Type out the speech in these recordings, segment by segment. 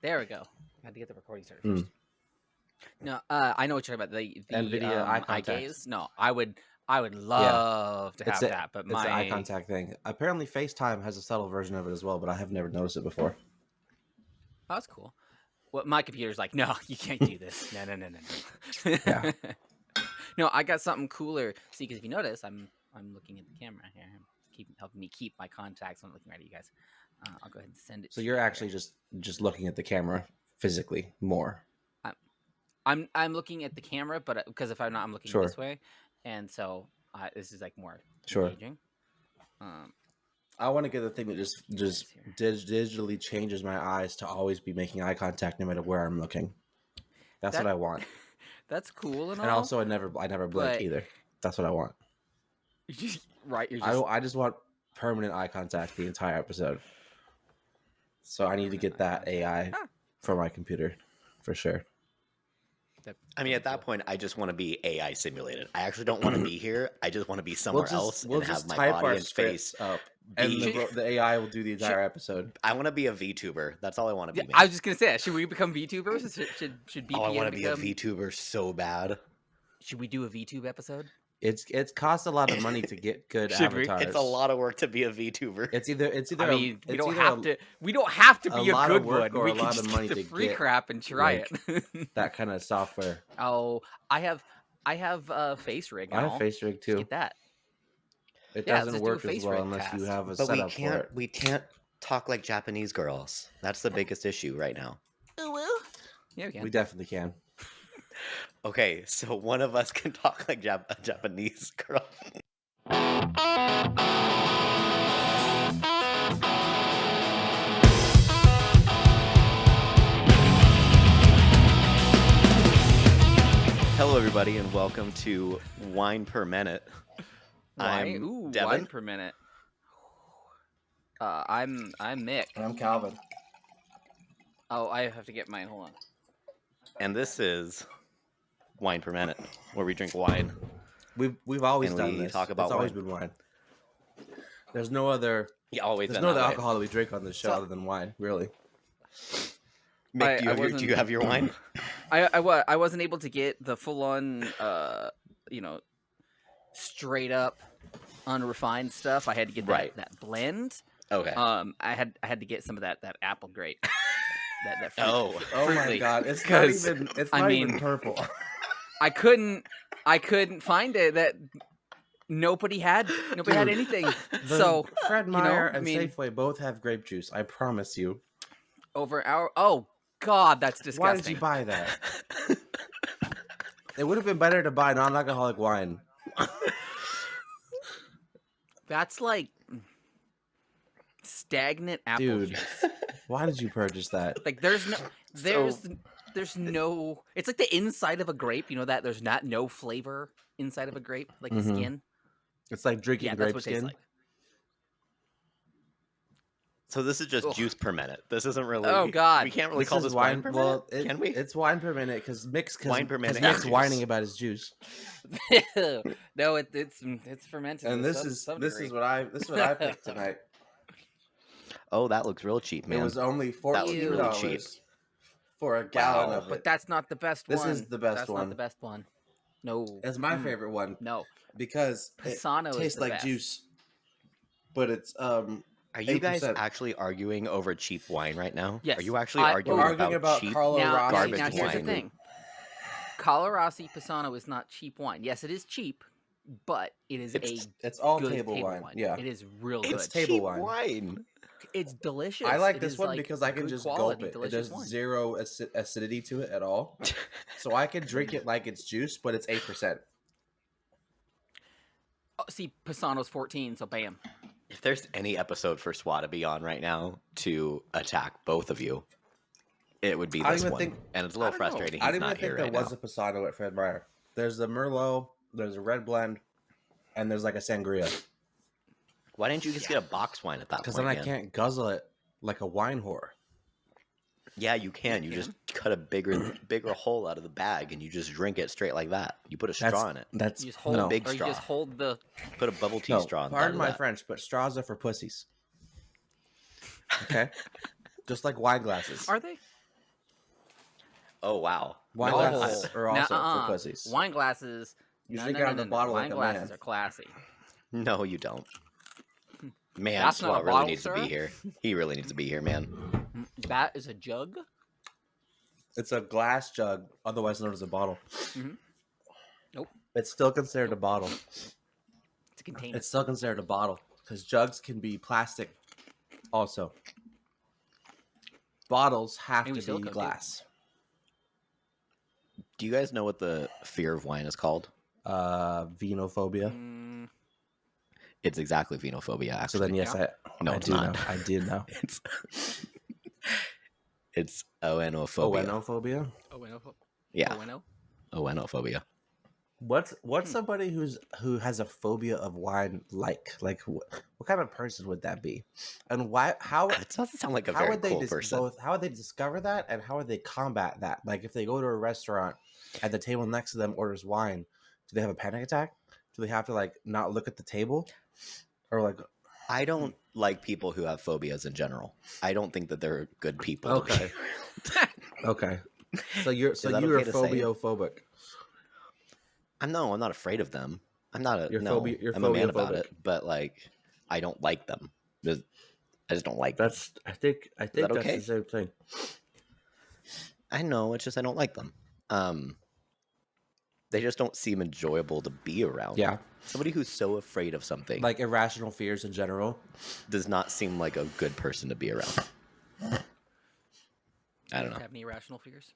There we go. I had to get the recording started first. No, I know what you're talking about. The NVIDIA eye eye contact. gaze. No, I would love to have that, but it's the eye contact thing. Apparently, FaceTime has a subtle version of it as well, but I have never noticed it before. Oh, that's cool. Well, my computer's like, no, you can't do this. No. Yeah. No, I got something cooler. See, because if you notice, I'm looking at the camera here. Helping me keep my contacts when I'm looking right at you guys. I'll go ahead and send it. So you're actually just looking at the camera physically more. I'm looking at the camera, but because if I'm not, I'm looking this way, and so this is like more engaging. I want to get the thing that just digitally changes my eyes to always be making eye contact no matter where I'm looking. That's what I want. That's cool and all. And also, I never blink either. That's what I want. I just want permanent eye contact the entire episode. So I need to get that AI for my computer, for sure. I mean, at that point, I just want to be AI simulated. I actually don't want to be here. I just want to be somewhere else and have my body and face up. And the AI will do the entire episode. I want to be a VTuber. That's all I want to be. I was just gonna say, should we become VTubers? Should BPM I want to be a VTuber so bad. Should we do a VTube episode? It's cost a lot of money to get good avatars. It's a lot of work to be a VTuber. It's either. I mean, we don't have to be a good one. Or we a can lot just of money get the to free get, crap and try it. That kind of software. Oh, I have Face Rig. I have Face Rig too. Get that. It doesn't work as well unless you have a setup for it. We can't talk like Japanese girls. That's the biggest issue right now. Oh well. Yeah, we can. We definitely can. Okay, so one of us can talk like a Japanese girl. Hello, everybody, and welcome to Wine Per Minute. I'm Devin. Wine Per Minute. I'm Mick. And I'm Calvin. Oh, I have to get mine. Hold on. And this is Wine Per Minute, where we drink wine. We've always done this. Talk about it's always been wine. There's no other. There's no other alcohol that we drink on this show other than wine, really. Mick, do you have your wine? I wasn't able to get the full on, straight up, unrefined stuff. I had to get that blend. Okay. I had to get some of that apple grape. that fruit, oh my god! It's not even purple. I couldn't find it. That nobody had anything. So Fred Meyer and Safeway both have grape juice. I promise you. Oh god, that's disgusting. Why did you buy that? It would have been better to buy non-alcoholic wine. That's like stagnant apple juice. Why did you purchase that? Like there's no. It's like the inside of a grape. You know that there's no flavor inside of a grape, like the skin. It's like drinking grape skin. Like. So this is just juice per minute. This isn't really. Oh god, we can't really call this wine per minute. Can we? It's wine per minute because Mick's whining about his juice. No, it's fermented. And this is what I picked tonight. Oh, that looks real cheap, man. It was only $14 for a gallon of it. But that's not the best one. This is the best one. That's not the best one. No. It's my favorite one. No. Because Pisano it tastes like best. juice. But it's Are you 8%. guys actually arguing over cheap wine right now? Yes. Are you actually arguing about cheap Carlo Rossi garbage now, here's wine? the thing. Carlo Rossi Pisano is not cheap wine. Yes, it is cheap, but it is it's all good table wine. Yeah. It is real good. It's table cheap wine. It's delicious. I like this one because I can just gulp it. There's zero acidity to it at all. So I can drink it like it's juice, but it's 8%. Oh, see, Pisano's 14, so bam. If there's any episode for SWAT to be on right now to attack both of you, it would be this one. And it's a little frustrating. I didn't even think there was a Pisano at Fred Meyer. There's a Merlot, there's a red blend, and there's like a sangria. Why didn't you just get a box wine at that point? Because then I can't guzzle it like a wine whore. Yeah, you can. You just cut a bigger hole out of the bag and you just drink it straight like that. You put a straw in it. You just hold a big straw. You just hold the. Put a bubble tea straw in. Pardon my French, but straws are for pussies. Okay, just like wine glasses. Are they? Oh wow. Wine No, glasses are also for pussies. Wine glasses. You drink it out of the bottle Wine like a glasses man. are classy. no, you don't. Man, That's not a Swell really bottle, needs sir? to be here. He really needs to be here, man. That is a jug. It's a glass jug, otherwise known as a bottle. Mm-hmm. Nope. It's still considered a bottle. It's a container. It's still considered a bottle because jugs can be plastic. Also, bottles have Maybe to be glass. Do you guys know what the fear of wine is called? Vinophobia. It's exactly vinophobia, actually. So then, yes, Yeah. I do know. I did know. It's oenophobia. Oenophobia? Yeah. Oenophobia. What's somebody who has a phobia of wine like? Like what kind of person would that be? And why? How? It doesn't sound like a very cool person. How would they discover that, and how would they combat that? Like if they go to a restaurant and the table next to them orders wine, do they have a panic attack? Do they have to like not look at the table, or like? I don't like people who have phobias in general. I don't think that they're good people. Okay. Okay. So you're okay phobiophobic. I'm not afraid of them. I'm not You're I'm a man about it, but like I don't like them. I just don't like them. I think that's okay? the same thing. I know, it's just I don't like them. They just don't seem enjoyable to be around. Yeah. Somebody who's so afraid of something, like irrational fears in general, does not seem like a good person to be around. I don't know. Have any irrational fears?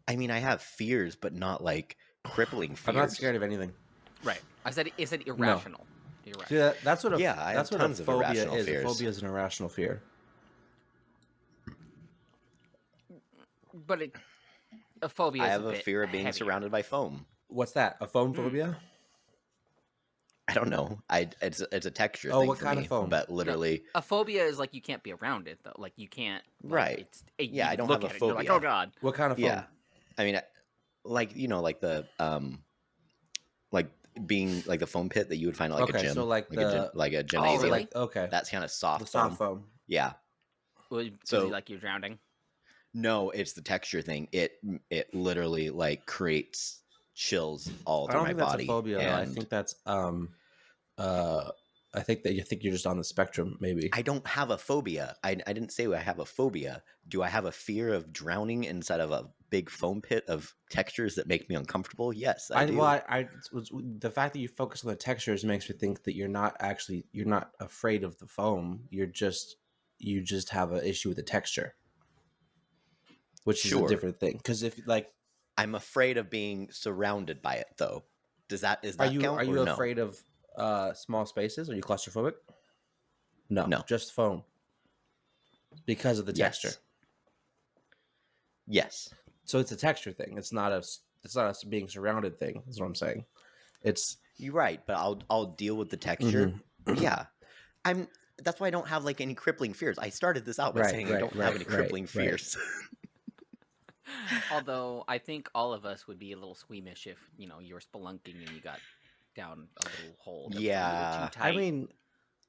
I mean, I have fears, but not like crippling fears. I'm not scared of anything. Right. I said irrational. No. See, that's what that's what a phobia is. Fears. A phobia is an irrational fear. But a phobia. I have a fear of being heavier. surrounded by foam. What's that? A foam phobia? I don't know. It's a texture. Oh, thing what for kind me, of foam? But literally, a phobia is like you can't be around it though. Like you can't. Like, right. Yeah, I don't look have a at it, phobia. you're like, oh god. What kind of foam? Yeah. I mean, like like the like being like the foam pit that you would find at like a gym. So like a gymnasium. really? Okay. That's kind of soft. The soft foam. Yeah. Well, so like you're drowning. No, it's the texture thing. It literally like creates chills all through my body. That's a phobia. And I think that's I think you're just on the spectrum, maybe. I don't have a phobia. I didn't say I have a phobia. Do I have a fear of drowning inside of a big foam pit of textures that make me uncomfortable? Yes, I do. The fact that you focus on the textures makes me think that you're not afraid of the foam. You just have an issue with the texture, which is a different thing. Because if like, I'm afraid of being surrounded by it, though. Is that count? Are you afraid of small spaces? Are you claustrophobic? No, just foam. Because of the texture. Yes. So it's a texture thing. It's not a being surrounded thing. Is what I'm saying. You're right, but I'll deal with the texture. Mm-hmm. Yeah, that's why I don't have like any crippling fears. I started this out by saying I don't have any crippling fears. Although I think all of us would be a little squeamish if you were spelunking and you got down a little hole. Yeah, too tight. I mean,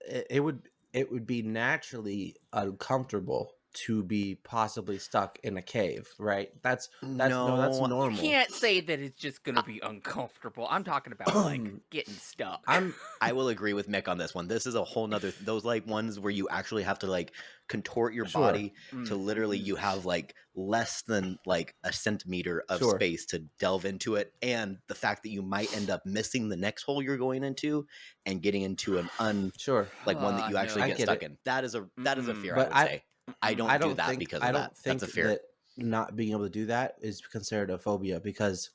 it would be naturally uncomfortable to be possibly stuck in a cave, right? That's normal. You can't say that it's just gonna be uncomfortable. I'm talking about like getting stuck. I will agree with Mick on this one. This is a whole nother those like ones where you actually have to like contort your body to literally you have like less than like a centimeter of space to delve into it, and the fact that you might end up missing the next hole you're going into and getting into an one that you actually get stuck in. That is a fear. But I would say. I don't do that because of that. That's a fear. That not being able to do that is considered a phobia, because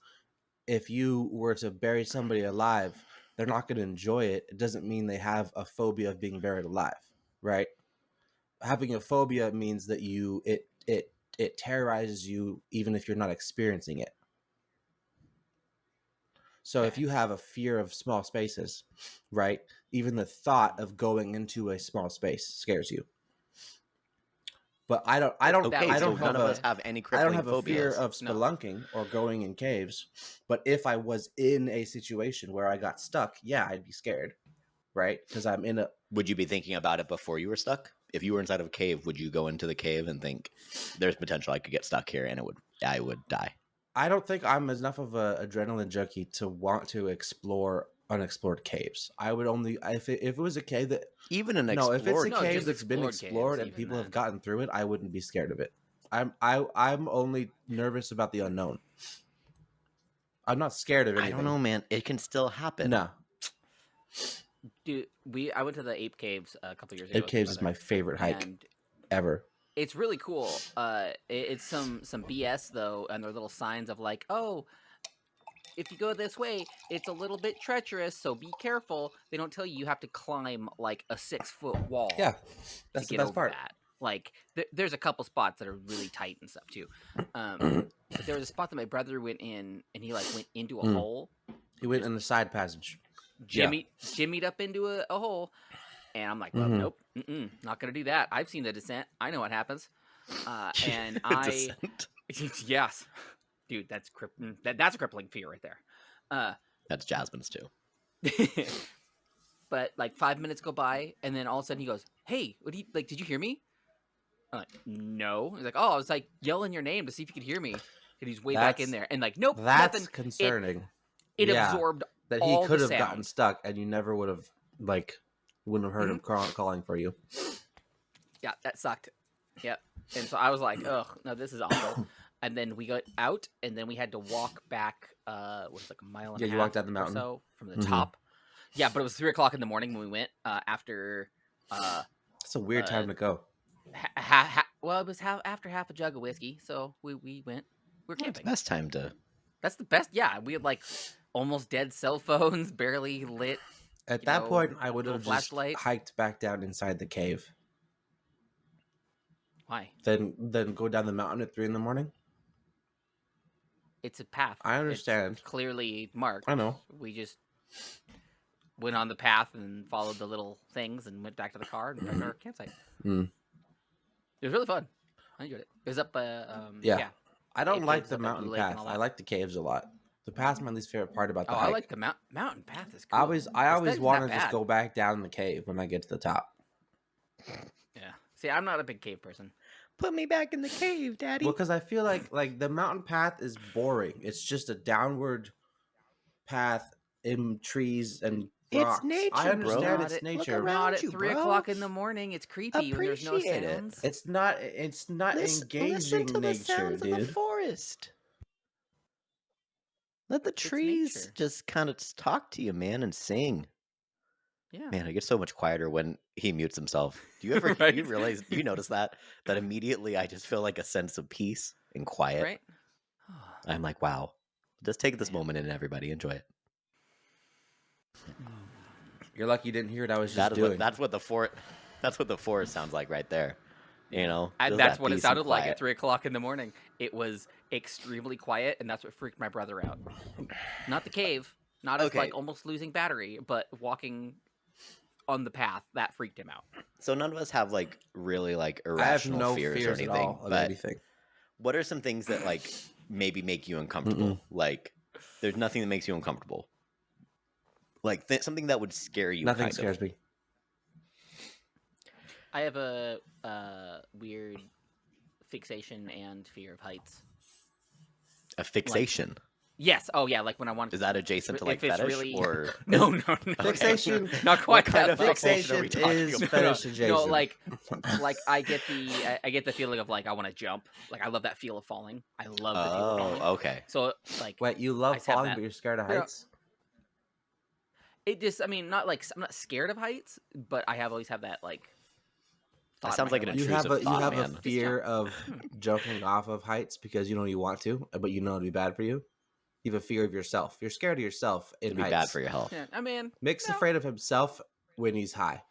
if you were to bury somebody alive, they're not going to enjoy it. It doesn't mean they have a phobia of being buried alive, right? Having a phobia means that it terrorizes you even if you're not experiencing it. So if you have a fear of small spaces, right, even the thought of going into a small space scares you. But I don't have any crippling I don't have phobias. A fear of spelunking or going in caves. But if I was in a situation where I got stuck, yeah, I'd be scared, right? Because I'm in a. Would you be thinking about it before you were stuck? if you were inside of a cave, would you go into the cave and think there's potential I could get stuck here and I would die? I don't think I'm enough of an adrenaline junkie to want to explore unexplored caves. I would only if it was a cave that Even an no, if it's a explored cave just that's been explored explored caves, and even people have then. gotten through it, I wouldn't be scared of it. I'm only nervous about the unknown. I'm not scared of anything. I don't know, man. It can still happen. No, Dude, I went to the Ape Caves a couple years ago. Ape Caves is my favorite hike and ever. it's really cool. It's some BS though, and there are little signs of like, oh, if you go this way, it's a little bit treacherous, so be careful. They don't tell you have to climb like a 6-foot wall. Yeah, that's to the get best over part. that. Like, there's a couple spots that are really tight and stuff too. But there was a spot that my brother went in, and he like went into a hole. He went in the side passage. Jimmied up into a hole, and I'm like, well, nope, not gonna do that. I've seen the descent. I know what happens. And I, yes, dude, that's a crippling fear right there. That's Jasmine's too. But like 5 minutes go by, and then all of a sudden he goes, "Hey, what do you like? Did you hear me?" I'm like, "No." He's like, "Oh, I was like yelling your name to see if you could hear me." And he's way back in there, and like, nope, That's nothing. concerning. It absorbed that he all could the have gotten sound. stuck, and you never would have wouldn't have heard him calling for you. Yeah, that sucked. Yep. And so I was like, "Ugh, no, this is awful." And then we got out, and then we had to walk back. What was it, like a mile and a half? You walked down the mountain or so from the top. Yeah, but it was 3:00 in the morning when we went. After. It's a weird time to go. Well, it was after half a jug of whiskey, so we went. We're camping. That's the best time to. That's the best. Yeah, we had like almost dead cell phones, barely lit. At that point, I would have just flashlight. hiked back down inside the cave. Why? Then go down the mountain at 3 a.m. It's a path. I understand. It's clearly marked. I know. We just went on the path and followed the little things and went back to the car and back to our campsite. It was really fun. I enjoyed it. It was up. Yeah. I don't like the mountain path. I like the caves a lot. The path's my least favorite part about the hike. I like the mountain path. Is cool. I always want to just go back down the cave when I get to the top. Yeah. See, I'm not a big cave person. Put me back in the cave, Daddy. Well, because I feel like the mountain path is boring. It's just a downward path in trees and rocks. It's nature, I understand bro. it's nature. Not at 3:00 in the morning. It's creepy when there's no sounds. It's not engaging listen to nature, the sounds dude. of the forest. Let the trees just kind of talk to you, man, and sing. Yeah. Man, it gets so much quieter when he mutes himself. Do you ever Right? you realize? Do you notice that immediately I just feel like a sense of peace and quiet. Right. I'm like, wow. Just take this moment and everybody enjoy it. You're lucky you didn't hear it. I was just doing. That's what the forest sounds like right there. You know, And that's what it sounded like at 3:00 in the morning. It was extremely quiet, and that's what freaked my brother out. Not the cave, not as like almost losing battery, but walking on the path that freaked him out. So none of us have like really like irrational fears or anything. At all of anything. What are some things that like maybe make you uncomfortable? Like, there's nothing that makes you uncomfortable. Like something that would scare you. Nothing scares me. I have a weird fixation and fear of heights. A fixation? Yes. Oh, yeah. Like when I want. Is that adjacent to like fetish or no? Fixation. Not quite. What kind of fixation is fetish adjacent. No, like I get the feeling of like I want to jump. Like I love that feel of falling. I love the feel of falling. Okay. So like, wait, you love falling, but you're scared of heights? It just, I mean, not like I'm not scared of heights, but I always have that like. That sounds like an intrusive thought, you have man. a fear of jumping off of heights because you know you want to, but you know it'd be bad for you. You have a fear of yourself. You're scared of yourself in It'd be heights. bad for your health. Yeah, I mean, Mick's afraid of himself when he's high.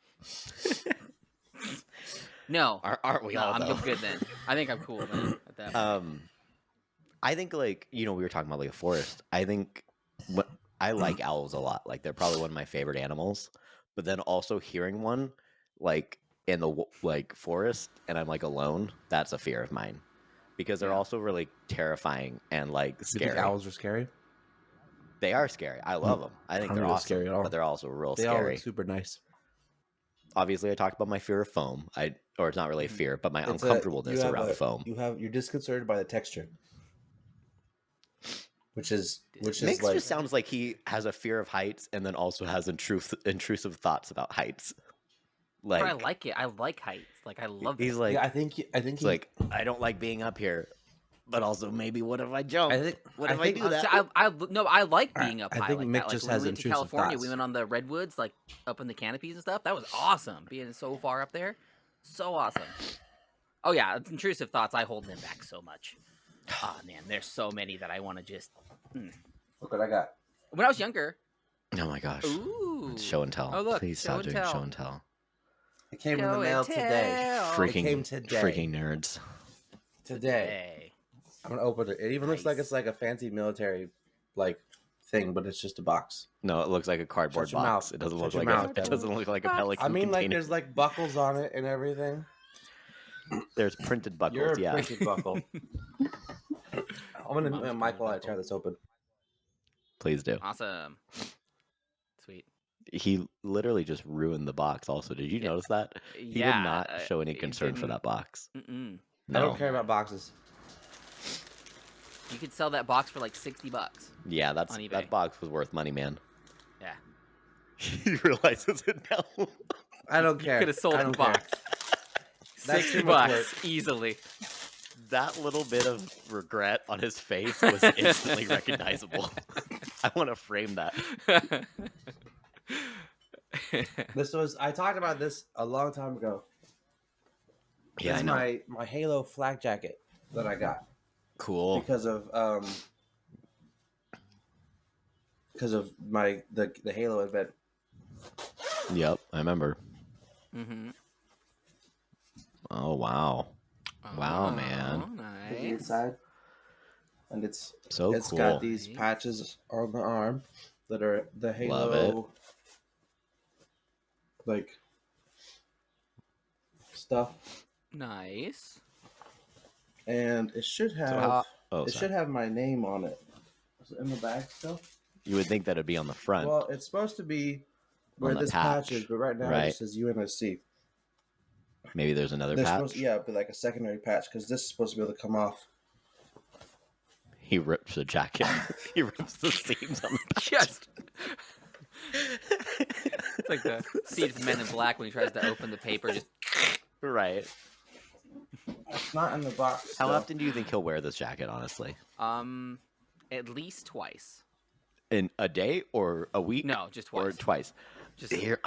No, aren't we all? I'm though? good then. I think I'm cool then. At that point. I think like we were talking about like a forest. I think I like owls a lot. Like they're probably one of my favorite animals. But then also hearing one like in the like forest and I'm like alone, that's a fear of mine because they're also really terrifying and like scary. You think owls are scary? They are scary. I love them. I think they're awesome, but they're also real they scary. They are super nice. Obviously, I talked about my fear of foam. or it's not really a fear, but my It's uncomfortableness around foam. You're disconcerted by the texture, which is Mix like just sounds like he has a fear of heights and then also has intrusive thoughts about heights. But I like it. I like heights. Like I love it. He's like, I think he's like, I don't like being up here, but also maybe what if I jump? What if I do that? I like being up high. I think like Mick that. just Like when has we went to intrusive California, thoughts. we went on the redwoods, like up in the canopies and stuff. That was awesome. Being so far up there, so awesome. Oh yeah, it's intrusive thoughts. I hold them back so much. Oh man, there's so many that I want to just. Look what I got. When I was younger. Oh my gosh. Ooh. It's show and tell. Oh look, Please stop doing show and tell. It came in the mail today. Freaking, it came today. Freaking nerds. Today. I'm gonna open it. It even looks like it's like a fancy military like thing, but it's just a box. No, it looks like a cardboard box. It doesn't look like it doesn't look like a Pelican. I mean, container. like there's like buckles on it and everything. There's printed buckles. You're a yeah, printed buckle. I'm gonna Michael, I tear this open. Please do. Awesome. Sweet. He literally just ruined the box. Also, did you notice that? He did not show any concern for that box. No. I don't care about boxes. You could sell that box for like $60. Yeah, that box was worth money, man. Yeah. He realizes it now. I don't care. You could have sold the box. $60 easily. That little bit of regret on his face was instantly recognizable. I want to frame that. I talked about this a long time ago. Yeah, I know. My Halo flak jacket that I got. Cool. Because of the Halo event. Yep, I remember. Mm-hmm. Oh wow. Wow, man. Nice. The inside. And it's cool. got these patches on the arm that are the Halo like stuff. Nice. And it should have should have my name on it. Is it in the bag still? You would think that it'd be on the front. Well, it's supposed to be where this patch is, but right now it says UNSC. Maybe there's another patch? But like a secondary patch, because this is supposed to be able to come off. He rips the jacket. He rips the seams on the patch. Yes. It's like the scene from Men in Black when he tries to open the paper. Just right. It's not in the box. How often do you think he'll wear this jacket, honestly? At least twice. In a day or a week? No, just twice. Or twice. Just here.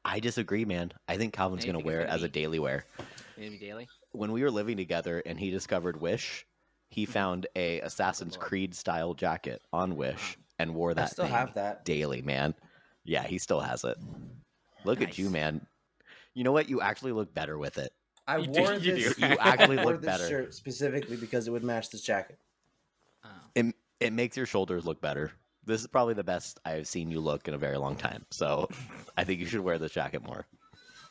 I disagree, man. I think Calvin's going to wear it as a daily wear. Maybe daily? When we were living together and he discovered Wish, he found a Assassin's Creed style jacket on Wish and wore that still have that daily, man. Yeah, he still has it. Look at you, man. You know what? You actually look better with it. I wore this. You actually I wore look this better. shirt specifically because it would match this jacket. Oh. It makes your shoulders look better. This is probably the best I've seen you look in a very long time. So I think you should wear this jacket more.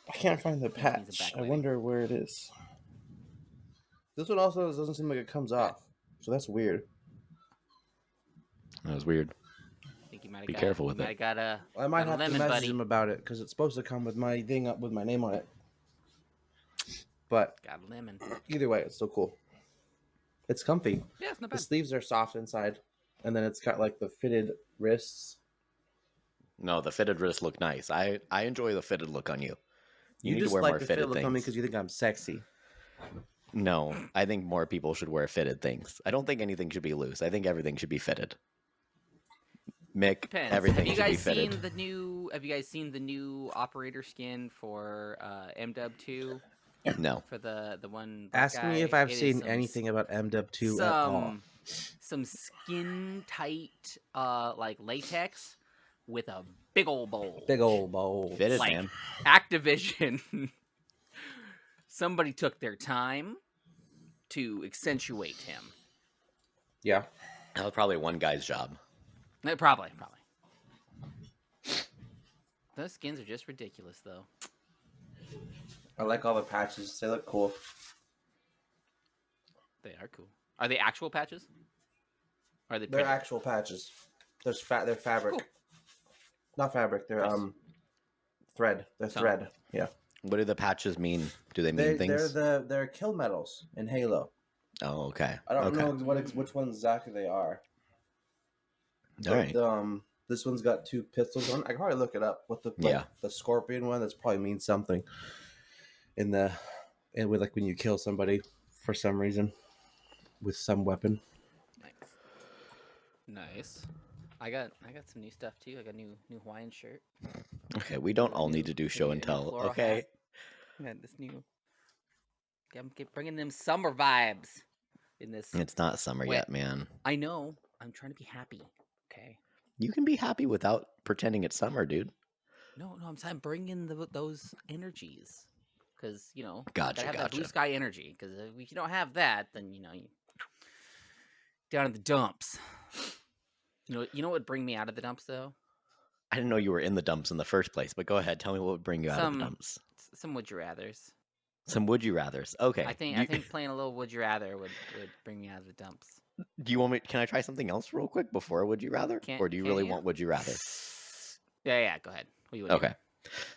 I can't find the patch. I wonder where it is. This one also doesn't seem like it comes off. So that's weird. That was weird. I think you might have Be careful with it. I might have to message him about it because it's supposed to come with my thing up with my name on it. But got a lemon. Either way, it's still cool. It's comfy. Yeah, it's not bad. The sleeves are soft inside, and then it's got like the fitted wrists. No, the fitted wrists look nice. I enjoy the fitted look on you. You need just to wear like more the fitted look things. on me because you think I'm sexy. No, I think more people should wear fitted things. I don't think anything should be loose. I think everything should be fitted. Mick, Depends. everything should be fitted. Have you guys seen the new operator skin for MW2? No. For the one. Ask me if I've seen anything about MW2 at all. Some skin tight, like latex with a big old bowl. Big old bowl. Fitted, like, man. Activision. Somebody took their time to accentuate him. Yeah. That was probably one guy's job. Probably. Those skins are just ridiculous, though. I like all the patches. They look cool. They are cool. Are they actual patches? Or are they? They're actual patches. They're fabric. Cool. Not fabric. They're thread. They're thread. Yeah. What do the patches mean? Do they mean things? They're kill medals in Halo. Oh, okay. I don't know which ones exactly they are. All right. This one's got 2 pistols on. I can probably look it up. What the scorpion one? That's probably means something. With like when you kill somebody for some reason with some weapon. Nice. I got some new stuff too. I got a new Hawaiian shirt. Okay, we don't all need to do show and tell. Okay. I got this new. I'm bringing them summer vibes in this. It's not summer yet, man. I know. I'm trying to be happy. Okay. You can be happy without pretending it's summer, dude. No, I'm bringing those energies because Gotcha. gotta have that blue sky energy. Because if you don't have that, then you down in the dumps. You know what would bring me out of the dumps though? I didn't know you were in the dumps in the first place, but go ahead. Tell me what would bring you out of the dumps. Some would you rathers. Some would you rathers. Okay. I think playing a little would you rather would bring me out of the dumps. Do you want me? Can I try something else real quick before would you rather? Or do you really want would you rather? Yeah. Go ahead. Okay.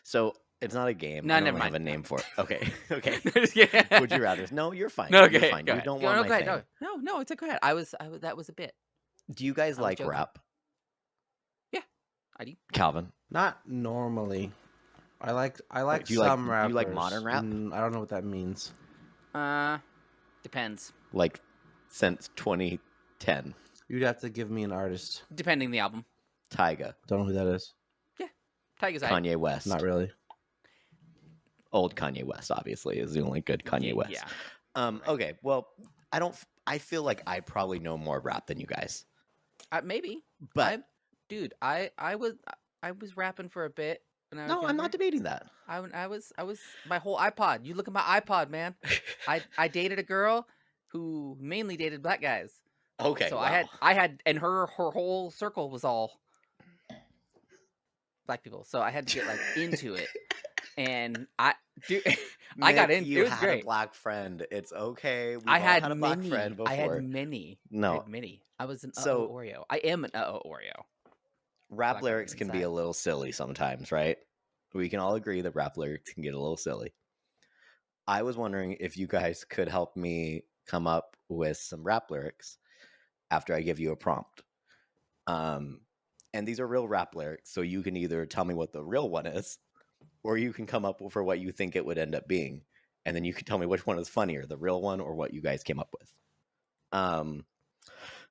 So it's not a game. No, I never don't have mind. a name for it. Okay. Okay. Yeah. Would you rather? No, you're fine. No, you're fine. You don't want my thing. No. It's okay. That was a bit. Do you guys like rap? Yeah, I do. Calvin? Not normally. I like do you some rappers. Do you like modern rap? I don't know what that means. Depends. Like since 2010. You'd have to give me an artist. Depending the album. Tyga. Don't know who that is. Yeah, Tyga's Kanye West. Not really. Old Kanye West, obviously, is the only good Kanye West. Yeah. Okay. Well, I feel like I probably know more rap than you guys. Maybe, but dude, I was rapping for a bit. No, I'm not debating that. I was my whole iPod. You look at my iPod, man. I dated a girl who mainly dated black guys. Okay. So wow. I had and her whole circle was all black people. So I had to get like into it. And I got into it. You It was had great. a black friend. It's okay. I had a black friend before. I had many. No. I had many. I was an Oreo. I am an Oreo. Rap lyrics can be a little silly sometimes, right? We can all agree that rap lyrics can get a little silly. I was wondering if you guys could help me come up with some rap lyrics after I give you a prompt. And these are real rap lyrics, so you can either tell me what the real one is, or you can come up with what you think it would end up being. And then you can tell me which one is funnier, the real one or what you guys came up with.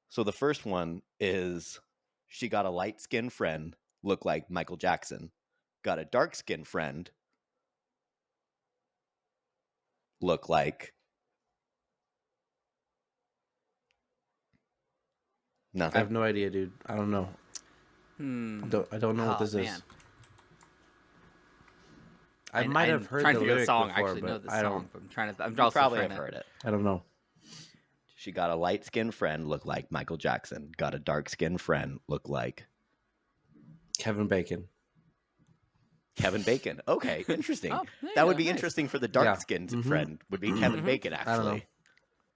So the first one is, she got a light-skinned friend, look like Michael Jackson. Got a dark-skinned friend, look like... Nothing? I have no idea, dude. I don't know. I don't know what this is. I might have heard the lyric song. before, I actually know the I song. don't. I'm probably have heard it. I don't know. She got a light-skinned friend, look like Michael Jackson. Got a dark-skinned friend, look like... Kevin Bacon. Kevin Bacon. Okay, interesting. That that would be interesing for the dark-skinned friend. Would be Kevin Bacon, actually. I don't know.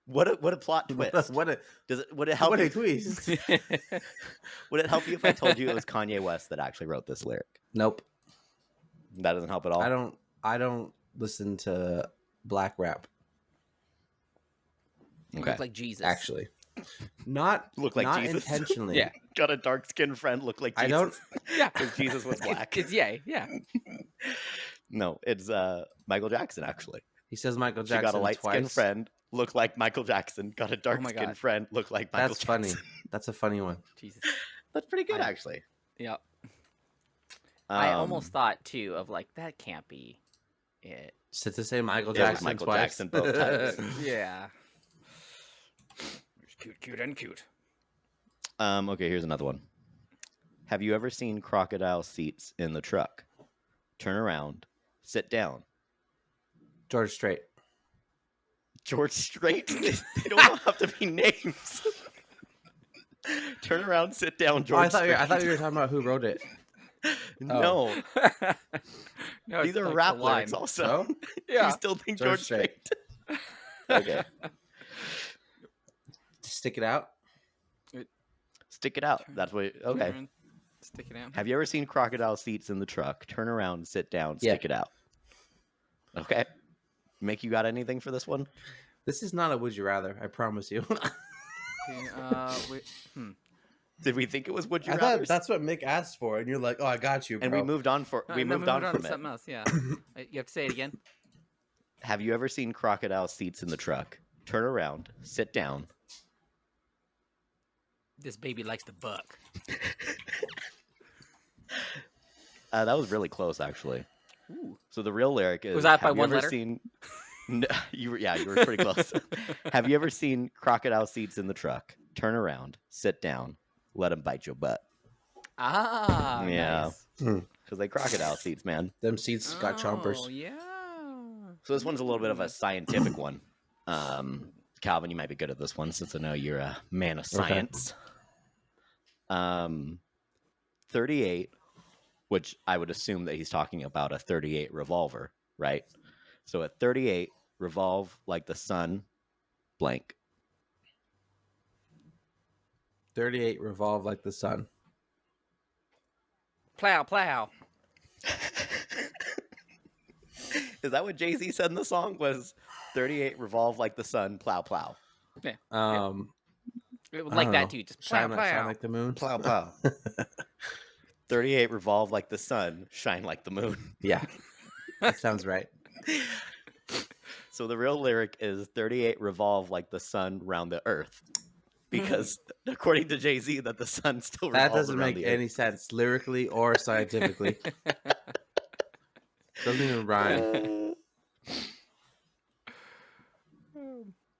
What a plot twist. Would it help? What a twist. Would it help you if I told you it was Kanye West that actually wrote this lyric? Nope. That doesn't help at all. I don't listen to black rap. Okay. Look like Jesus. Actually. Not look like not Jesus. Intentionally. Yeah. Got a dark-skinned friend look like Jesus. I don't. Yeah. Because Jesus was black. It's yeah. No, it's Michael Jackson, actually. He says Michael Jackson. She got a light-skinned friend, look like Michael Jackson. Got a dark-skinned friend, look like Michael Jackson. That's funny. That's a funny one. Jesus. That's pretty good, actually. Yep. I almost thought too of like that can't be it. Just to say Michael Jackson Michael twice. Jackson both times. Yeah. Cute and cute. Okay, here's another one. Have you ever seen crocodile seats in the truck? Turn around, sit down. George Strait. George Strait? They don't have to be names. Turn around, sit down, George Strait. I thought you were talking about who wrote it. No. No, these are rap lyrics also. Yeah. You still think George Strait? Okay. Stick it out. Stick it out. That's what. Okay. Stick it out. Have you ever seen crocodile seats in the truck? Turn around, sit down, stick it out. Okay. Mick, you got anything for this one? This is not a would you rather. I promise you. Okay, Did we think it was would you I rather? thought that's what Mick asked for, and you're like, "Oh, I got you, bro." And we moved on No, moved on to from it. something else. Yeah, you have to say it again. Have you ever seen crocodile seats in the truck? Turn around, sit down. This baby likes to buck. That was really close, actually. Ooh. So the real lyric is: Was that by have you one ever letter? Seen... No, you were pretty close. Have you ever seen crocodile seats in the truck? Turn around, sit down, let them bite your butt. Ah, Yeah. nice. Because they crocodile seats, man. Them seats got chompers. Oh, yeah. So this one's a little bit of a scientific one. Calvin, you might be good at this one since I know you're a man of science. Okay. 38, which I would assume that he's talking about a 38 revolver, right? So at 38, revolve like the sun, blank. 38 revolve like the sun. Plow, plow. Is that what Jay-Z said in the song? Was 38 revolve like the sun, plow, plow. Yeah. It was like that too. Just plow, shine, plow. shine like the moon. Plow, plow. 38 revolve like the sun, shine like the moon. Yeah, that sounds right. So the real lyric is 38 revolve like the sun round the earth. Because according to Jay-Z, that the sun still revolves That doesn't around make the any sense lyrically or scientifically. Doesn't even rhyme.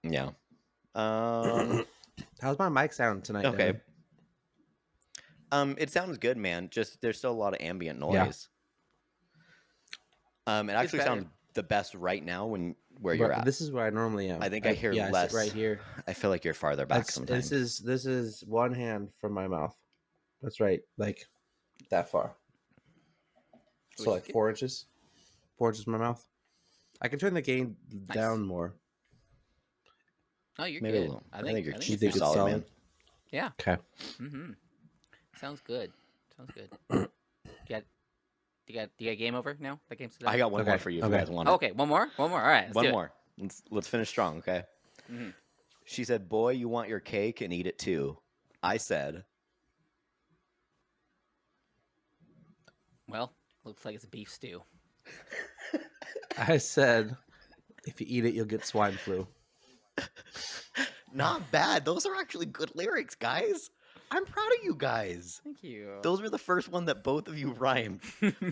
Yeah. How's my mic sound tonight? Okay. Devin? It sounds good, man. Just there's still a lot of ambient noise. Yeah. It actually sounds the best right now where you're at. This is where I normally am. I think I hear less. I sit right here. I feel like you're farther back sometimes. This is one hand from my mouth. That's right, like that far. So like 4 inches. 4 inches from my mouth. I can turn the gain down more. Oh, you're Maybe good. a little. I think you're solid, man. Yeah. Okay. Mm-hmm. Sounds good. Do you got game over now? That game's done? I got one more for you if you guys want it. Okay, one more. All right. One more. Let's finish strong, okay? Mm-hmm. She said, "Boy, you want your cake and eat it too." I said, "Well, looks like it's a beef stew." I said, "If you eat it, you'll get swine flu." Not bad. Those are actually good lyrics, guys. I'm proud of you guys. Thank you. Those were the first one that both of you rhymed.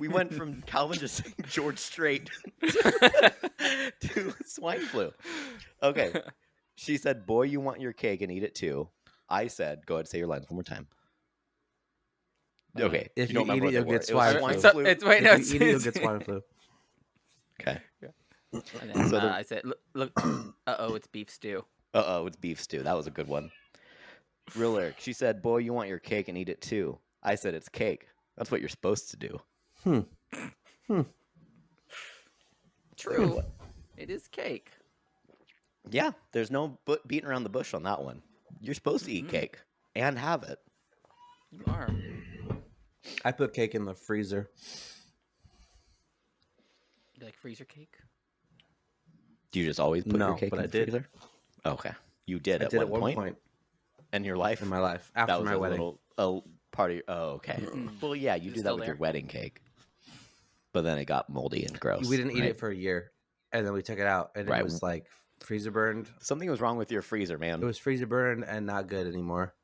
We went from Calvin just saying George Strait to swine flu. Okay. She said, "Boy, you want your cake and eat it too." I said, go ahead and say your lines one more time. Okay. If you don't eat remember it, you'll what they get were. swine It flu. was So, flu. it's wait, no, If you eat it, you'll get swine flu. Okay. And then, So I said, "Look, it's beef stew." It's beef stew. That was a good one. Real lyric. She said, "Boy, you want your cake and eat it too." I said, "It's cake. That's what you're supposed to do." True. It is cake. Yeah, there's no beating around the bush on that one. You're supposed to eat cake and have it. You are. I put cake in the freezer. You like freezer cake? Do you just always put your cake but in I the did. freezer? Okay. You did I at did one at one point point in your life? in my life after That was my a wedding. little party. Oh, okay. Well, yeah, you Is it do that still with there? your wedding cake. But then it got moldy and gross. We didn't eat right? it for a year, and then we took it out, and Right. it was like freezer burned. Something was wrong with your freezer, man. It was freezer burned and not good anymore.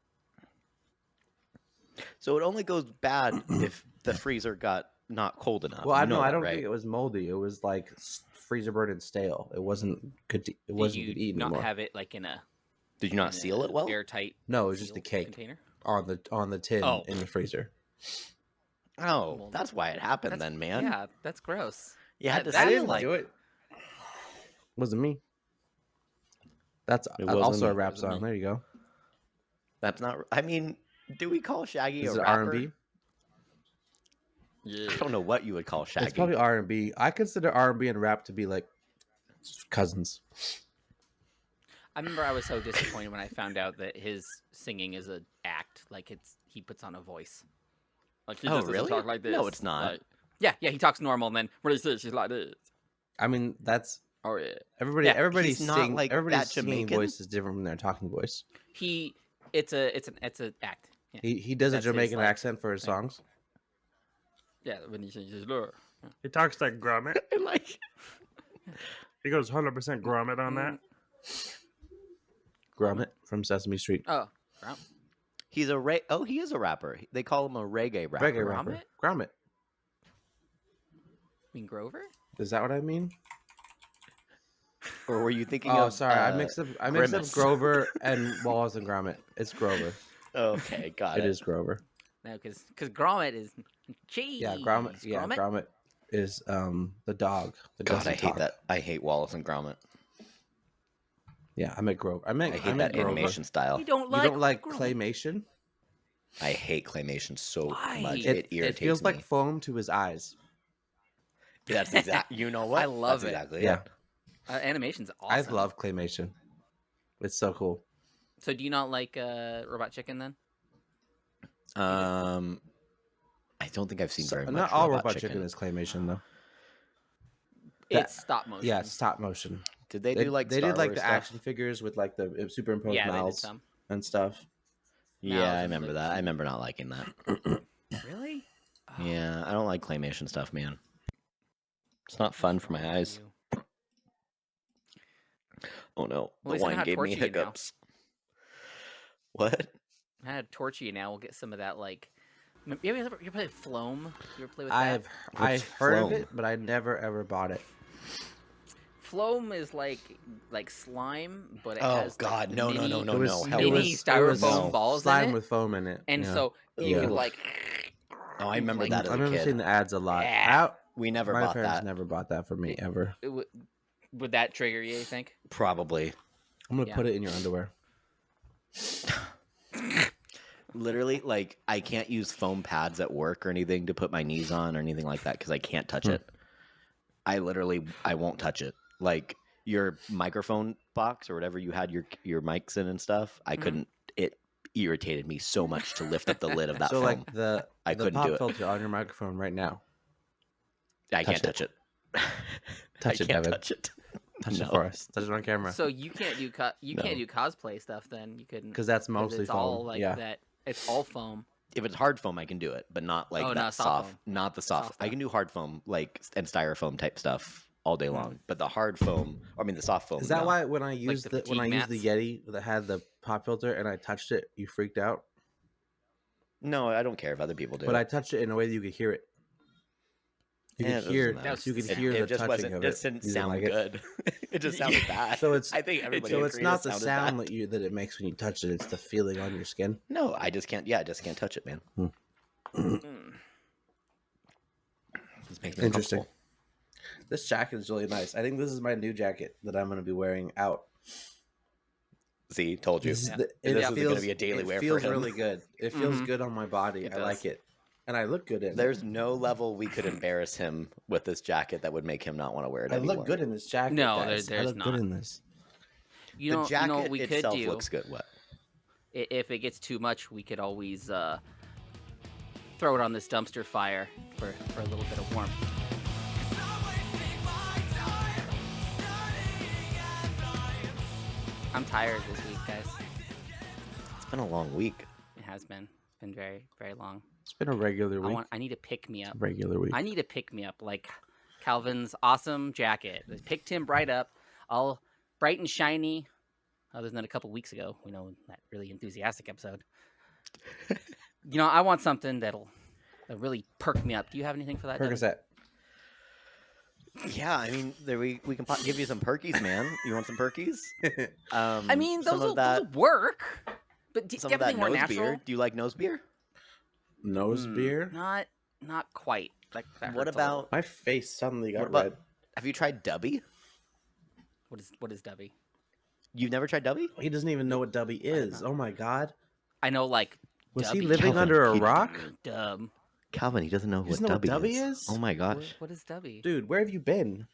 So it only goes bad if the freezer got not cold enough. Well, I You know know. I that, don't right? think it was moldy. It was like freezer burned and stale. It wasn't good. It wasn't good to Did eat you not anymore. have it like in a Did you not seal it well? airtight? No, it was just a sealed cake container. on the tin Oh. in the freezer. Oh, Well, that's why it happened then, man. Yeah, that's gross. You had to That seal is it. like- do it. Wasn't me. That's It wasn't also me. a rap Wasn't song. me. There you go. That's not. I mean, do we call Shaggy Is a it rapper? R&B? Yeah. I don't know what you would call Shaggy. It's probably R&B. I consider R&B and rap to be like cousins. I remember I was so disappointed when I found out that his singing is an act. Like he puts on a voice. Like he Oh, just doesn't really? talk like this. No, it's not. Like, yeah, he talks normal, and then when he says she's like this. I mean, that's Oh yeah. everybody's he's not singing. like Everybody's that singing Jamaican. voice is different from their talking voice. It's an act. Yeah. He does a That's his, Jamaican like, accent for his thing. songs. Yeah, when he says "Lord." He talks like Gromit. Like He goes 100% Gromit on that. Gromit from Sesame Street. Oh, Gromit. he is a rapper. They call him a reggae rapper. Reggae rapper. Gromit. You mean Grover? Is that what I mean? Or were you thinking Oh, of? sorry. I mixed up Grimace. Grover and Wallace and Gromit. It's Grover. Okay, got it. It is Grover. No, because Gromit is cheese. Yeah, Gromit. Yeah, Gromit is the dog. The God, I hate that. I hate Wallace and Gromit. Yeah, I meant Grover. I hate that Grover. animation style. You don't You don't like Gromit? claymation? I hate claymation so Why? much. It Irritates feels me. like foam to his eyes. That's exact. You know what? I love That's it. Exactly. Yeah. Animation's awesome. I love claymation. It's so cool. So do you not like Robot Chicken then? I don't think I've seen very much. Not all Robot Chicken is claymation though. It's stop motion. Yeah, it's stop motion. Did they do like they Star did like Wars the stuff? action figures with like the superimposed Yeah, they did mouths some. and stuff. Yeah, Mouths I and remember lips that. I and- remember not liking that. Really? Oh, Yeah, I don't like claymation stuff, man. It's not fun for my eyes. you. Oh no, Well, the at least I know wine how gave me torchy you now. hiccups. What? I had Torchy now. We'll get some of that like. You ever play Floam? You ever play with that? I've heard of Floam? it, but I never ever bought it. Floam is like slime, but it Oh has God, like, no, mini, no, no, It was- no, it hell mini no. was- styrofoam no. balls slime in it, with foam in it, and yeah. so you Yeah. could like. Oh, I remember like- that as I a remember kid. seeing the ads a lot. Yeah. We never My bought parents that. never bought that for me ever. Would that trigger you? You think? Probably. I'm gonna Yeah. put it in your underwear. Literally, like I can't use foam pads at work or anything to put my knees on or anything like that because I can't touch it. I won't touch it. Like your microphone box or whatever you had your mics in and stuff, I couldn't. It irritated me so much to lift up the lid of that So foam. like the couldn't pop do it. filter on your microphone right now. I can't touch touch it. Touch I it, can't Devin. touch it. Touch No. it for us. Touch it on camera. So you can't do can't do cosplay stuff then. You couldn't Because that's mostly it's foam. all like yeah. that. It's all foam. If it's hard foam, I can do it, but not like Oh, that not soft soft. foam. Not the soft. Soft I stuff. can do hard foam like and styrofoam type stuff all day long, but the hard foam, the soft foam. Is that no. why when I used the the fatigue Yeti that had the pop filter and I touched it, you freaked out? No, I don't care if other people do. But I touched it in a way that you could hear it. You Yeah, it could doesn't hear. matter. You could It- hear it the just touching wasn't. of It it. just didn't You didn't sound like it? good. It just sounded bad. So it's I think everybody. so it's agreed not it the sounded sound bad. that it makes when you touch it; it's the feeling on your skin. No, I just can't. Yeah, I just can't touch it, man. Mm. It makes me Interesting. uncomfortable. This jacket is really nice. I think this is my new jacket that I'm going to be wearing out. See, told you. This is Yeah. the- This it is gonna be a daily it wear for feels him. really good. It feels Mhm. good on my body. It I like does. it, and I look good in it. There's no level we could embarrass him with this jacket that would make him not want to wear it I anymore. look good in this jacket. No, guys. I there's look not. good in this. You The know, jacket what we could itself do looks good. What? if it gets too much, we could always throw it on this dumpster fire for a little bit of warmth. I'm tired this week, guys. It's been a long week. It has been very very long. It's been a regular week. I need to pick me up. Regular week. I need to pick me up like Calvin's awesome jacket. It picked him right up, all bright and shiny. Other than a couple weeks ago, we know that really enthusiastic episode. I want something that'll really perk me up. Do you have anything for that? Devin? Percocet. Yeah, I mean, we can give you some perkies, man. You want some perkies? I mean, some those of that, will work, but some of that definitely more nose natural. beer. Do you like nose beer? Nose beer. Not quite. Like that What hurts a little. about? My face suddenly got What about? red. Have you tried Dubby? what is Dubby? You've never tried Dubby? He doesn't even know what Dubby is. Oh my god. I know, like Was Dubby. he living Calvin, under a he- rock? Dub. Calvin, he doesn't know He what doesn't know what Dubby Dubby is. is? Oh my gosh, What is Dubby? Dude, where have you been?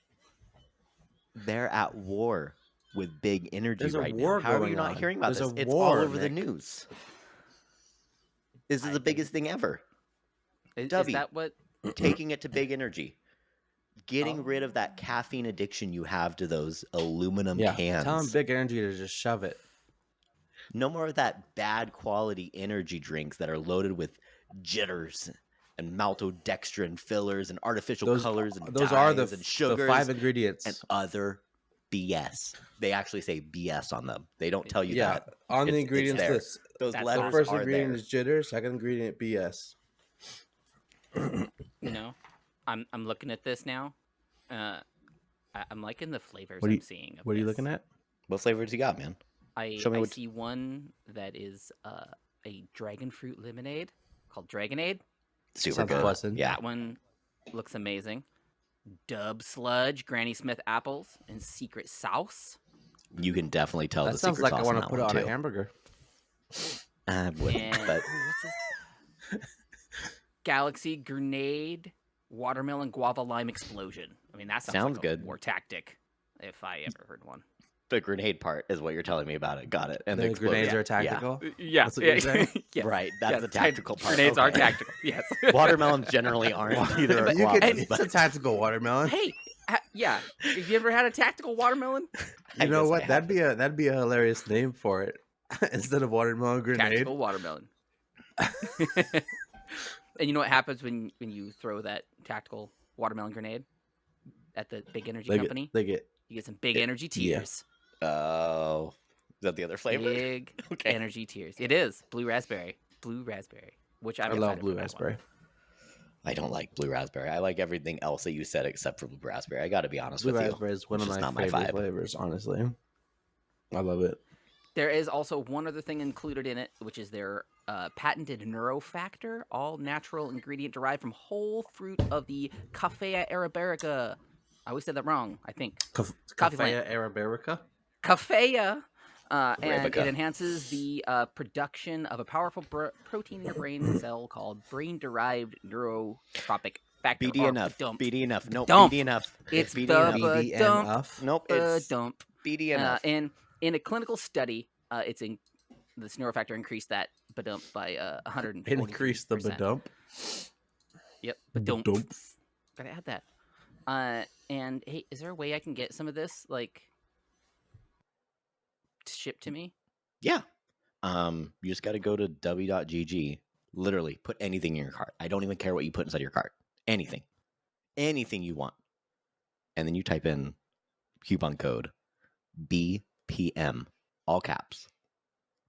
they're at war with big energy There's a right war now. How are going you not on. hearing about There's this? a It's all war, over the Nick. news. This is the biggest thing ever. Is Dubby. that what? Taking it to big energy. getting rid of that caffeine addiction you have to those aluminum cans. Tell them Big Energy to just shove it. No more of that bad quality energy drinks that are loaded with jitters and maltodextrin fillers and artificial colors and those dyes are the and sugars, the 5 ingredients and other BS. They actually say BS on them. They don't tell you that on the ingredients list. Those That's letters The first are ingredient there. is jitter. Second ingredient BS. You know, I'm looking at this now. I'm liking the flavors What are you- I'm seeing. What are you looking at? What flavors you got, man? Show me I what- see one that is a dragon fruit lemonade called Dragonade. Super Sounds good. pleasant. Yeah. That one looks amazing. Dub Sludge, Granny Smith apples, and secret sauce. You can definitely tell That the sounds secret like I sauce in want to that put it one, on too. a hamburger. I wouldn't, And but what's this? Galaxy Grenade, Watermelon Guava Lime Explosion. I mean, that sounds like good. a war tactic, if I ever heard one. the grenade part is what you're telling me about it. Got it. And The explosion. grenades are Yeah. tactical. Yeah, That's what you're saying? yes. Right. That's Yes, the tactical part. Grenades are Okay. tactical. Yes. Watermelons generally aren't either. You guavas, can, it's but a tactical watermelon. Hey, yeah. Have you ever had a tactical watermelon? You know guess I what? That'd haven't. be a hilarious name for it instead of watermelon grenade. Tactical watermelon. And you know what happens when you throw that tactical watermelon grenade at the big energy company? They get You get some big energy yeah. tears. Oh, is that the other flavor? Big Okay. energy tears. It is blue raspberry. Blue raspberry. Which I'm I love excited blue for that raspberry. one. I don't like blue raspberry. I like everything else that you said except for blue raspberry. I got to be honest Blue with you. raspberry is one of It's my just not my favorite vibe. flavors, honestly. I love it. There is also one other thing included in it, which is their patented neurofactor, all natural ingredient derived from whole fruit of the Caffea araberica. I always said that wrong, I think. Coffee plant. Caffea araberica. Caffea. And Arabica. it enhances the production of a powerful protein in your brain cell called brain-derived neurotropic factor. BD or enough. badump. BD enough. No, Badump. BD enough. It's BD the enough. badump. BDNF. Nope, it's Badump. BD enough. And in a clinical study, this neurofactor increased that badump by 140%. Increase the badump. Yep, badump. Badump. Gotta add that. And hey, is there a way I can get some of this like shipped to me? Yeah. You just got to go to w.gg. Literally, put anything in your cart. I don't even care what you put inside your cart. Anything. Anything you want. And then you type in coupon code BPM, all caps,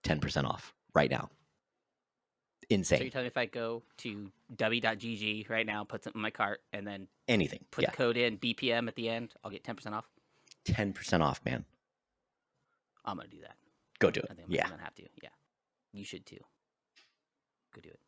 10% off right now. So Insane. you're telling me if I go to w.gg right now, put something in my cart, and then Anything. put Yeah. the code in BPM at the end, I'll get 10% off? 10% off, man. I'm gonna do that. Go do I it. think I'm Yeah. gonna have to. Yeah, you should too. Go do it.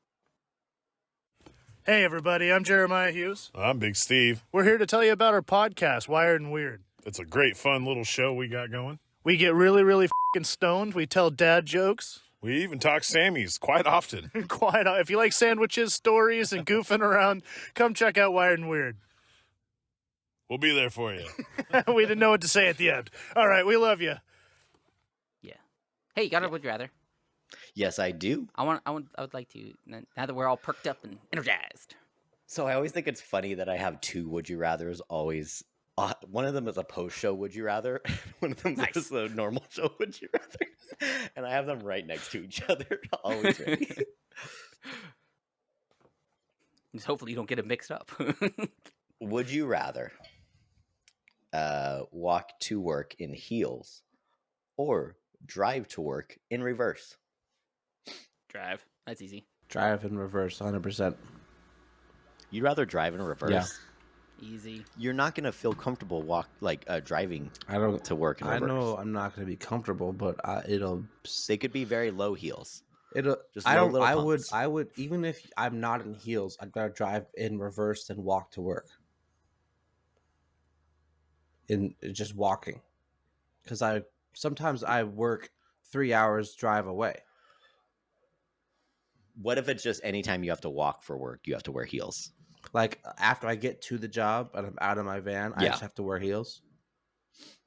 Hey, everybody, I'm Jeremiah Hughes. I'm Big Steve. We're here to tell you about our podcast, Wired and Weird. It's a great, fun little show we got going. We get really, really f***ing stoned. We tell dad jokes. We even talk Sammys quite often. Quite. If you like sandwiches, stories, and goofing around, come check out Wired and Weird. We'll be there for you. We didn't know what to say at the end. All right, we love you. Yeah. Hey, you got a would you rather? Yes, I do. I would like to. Now that we're all perked up and energized. So I always think it's funny that I have two would you rathers always. One of them is a post show would you rather. One of them Nice. is a normal show would you rather. And I have them right next to each other. Always ready. Just hopefully you don't get it mixed up. Would you rather walk to work in heels or drive to work in reverse? Drive. That's easy. Drive in reverse, 100%. You'd rather drive in reverse? Yeah. Easy. You're not gonna feel comfortable driving I don't. to work in I reverse. know I'm not going to be comfortable, but it'll. They could be very low heels. It'll. Just I low don't. little I would. pumps. I would. Even if I'm not in heels, I'd rather drive in reverse than walk to work. In just walking, because sometimes I work 3 hours drive away. What if it's just anytime you have to walk for work, you have to wear heels? Like after I get to the job and I'm out of my van, I Yeah. just have to wear heels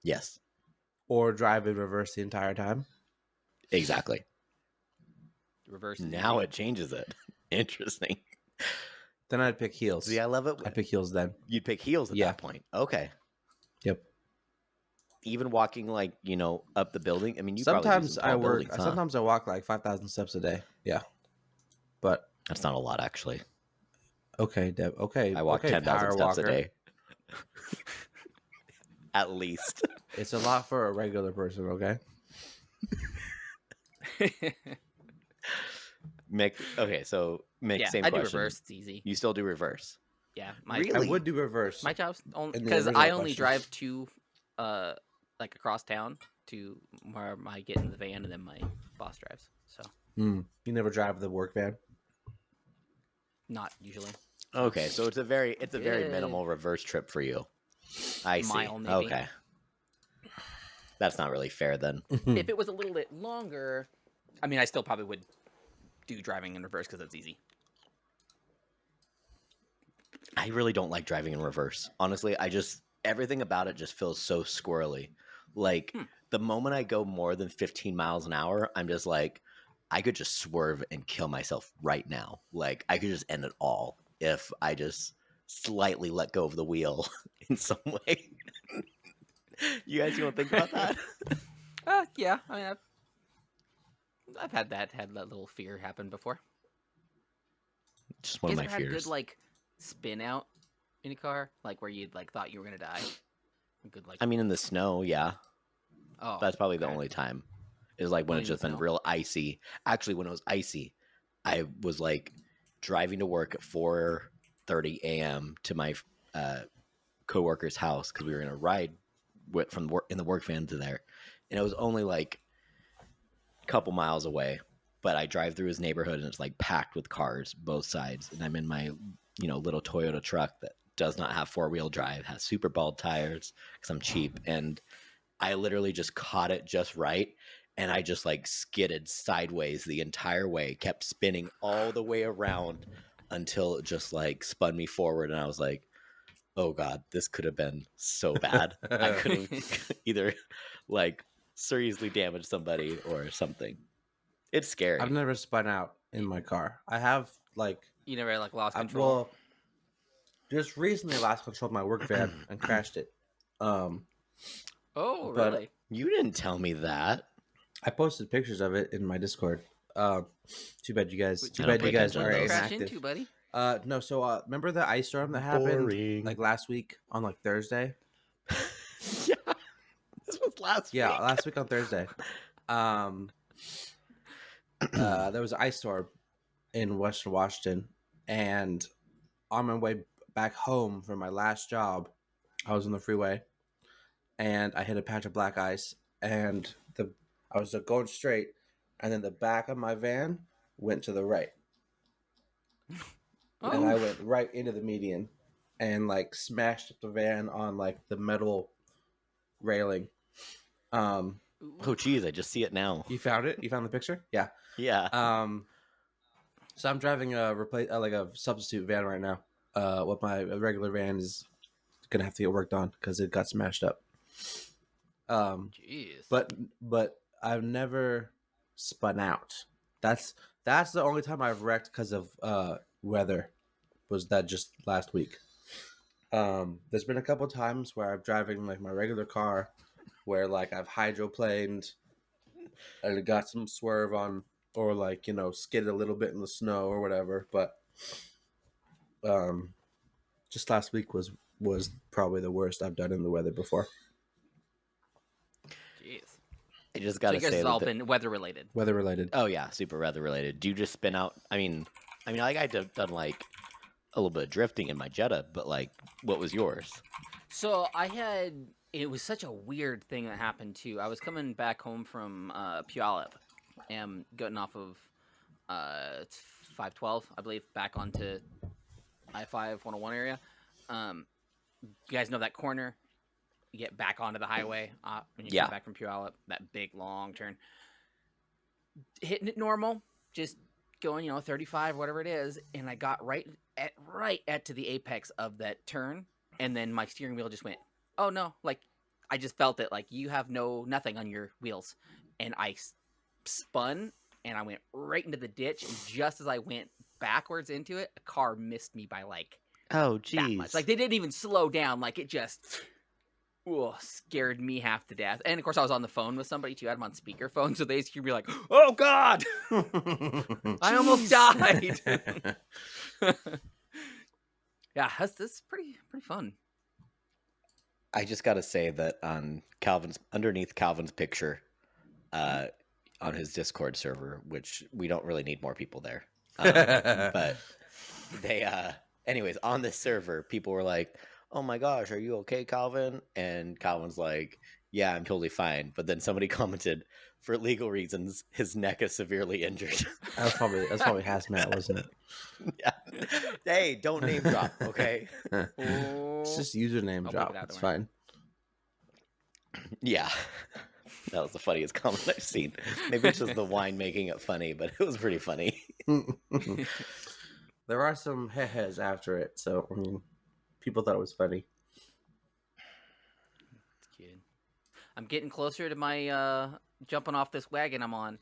Yes, or drive in reverse the entire time. exactly. Reverse. is Now easy. it changes it. Interesting. Then I'd pick heels. See, I love it. I'd pick heels then. You'd pick heels at that point. Okay. Yep. Even walking like, up the building. I mean, you sometimes probably I do work. buildings, huh? Sometimes I walk like 5,000 steps a day. Yeah, but That's not a lot, actually. okay, Deb. Okay, I walk okay, 10,000 power steps walker. a day. At least. It's a lot for a regular person. Okay. Mick, okay, so Mick, Yeah, same I do question. reverse. It's easy. You still do reverse? Yeah, Really? I would do reverse. My job's only In the because original I only question. drive to, like across town to where I get in the van, and then my boss drives. So You never drive the work van. not usually. Okay, so it's a very Yeah. minimal reverse trip for you. I see. Mile, maybe. Okay. That's not really fair then. If it was a little bit longer, I mean, I still probably would do driving in reverse because it's easy. I really don't like driving in reverse. Honestly, everything about it just feels so squirrely. Like the moment I go more than 15 miles an hour, I'm just like, I could just swerve and kill myself right now. Like I could just end it all if I just slightly let go of the wheel in some way. You guys don't think about that? Yeah. I mean, I've had that little fear happen before. Just one You of guys my ever had a fears. good like spin out in a car, like where you like thought you were gonna die. A good like. I mean, in the snow, yeah. Oh, That's probably the okay. only time. Is like when Only it's in just the been snow. real icy. Actually, when it was icy, I was like driving to work at 4:30 a.m. to my coworker's house because we were gonna ride from work in the work van to there, and it was only like a couple miles away. But I drive through his neighborhood and it's like packed with cars both sides, and I'm in my little Toyota truck that does not have 4-wheel drive, has super bald tires because I'm cheap, and I literally just caught it just right. And I just like skidded sideways the entire way, kept spinning all the way around until it just like spun me forward. And I was like, oh God, this could have been so bad. I could have either like seriously damaged somebody or something. It's scary. I've never spun out in my car. I have like You never like lost control. well, just recently I lost control of my work van and crashed it. Oh, but really? You didn't tell me that. I posted pictures of it in my Discord. Too bad you guys. Too I don't bad you pay guys attention are to those. Crash inactive. into, buddy. No. So remember the ice storm that happened Boring. like last week on like Thursday? Yeah, this was last Yeah, week. last week on Thursday. There was an ice storm in Western Washington, and on my way back home from my last job, I was on the freeway, and I hit a patch of black ice, and I was going straight, and then the back of my van went to the right, and I went right into the median, and like smashed up the van on like the metal railing. Oh geez, I just see it now. You found it? You found the picture? Yeah. Yeah. So I'm driving a like a substitute van right now. What my regular van is gonna have to get worked on because it got smashed up. Jeez. But I've never spun out. That's the only time I've wrecked because of weather. Was that just last week? There's been a couple times where I'm driving like my regular car, where like I've hydroplaned and it got some swerve on, or like skidded a little bit in the snow or whatever. But just last week was probably the worst I've done in the weather before. Jeez. I just So gotta you guys say has all that. been weather related. Weather related. Oh yeah, super weather related. Do you just spin out? I mean, like I've done like a little bit of drifting in my Jetta, but like, what was yours? So it was such a weird thing that happened too. I was coming back home from Puyallup and getting off of it's 512, I believe, back onto I-5 101 area. You guys know that corner? You get back onto the highway when you come back from Puyallup, that big long turn. Hitting it normal, just going 35, whatever it is, and I got right at to the apex of that turn, and then my steering wheel just went, oh no, like I just felt it, like you have nothing on your wheels, and I spun and I went right into the ditch, and just as I went backwards into it, a car missed me by like Oh, that much. jeez. Like they didn't even slow down. Like it just scared me half to death. And of course, I was on the phone with somebody too. I had them on speakerphone, so they just hear me like, "Oh God, I almost died." Yeah, that's pretty fun. I just got to say that on underneath Calvin's picture, on his Discord server, which we don't really need more people there, but they, anyways, on this server, people were like, "Oh my gosh, are you okay, Calvin?" And Calvin's like, "Yeah, I'm totally fine." But then somebody commented, "For legal reasons, his neck is severely injured." That's probably hazmat, wasn't it? Yeah. Hey, don't name drop, okay? It's just username I'll drop. leave it out, It's don't worry. fine. Yeah. That was the funniest comment I've seen. Maybe it's just the wine making it funny, but it was pretty funny. There are some he-he's after it, so I mean, people thought it was funny. It's cute. I'm getting closer to my jumping off this wagon I'm on.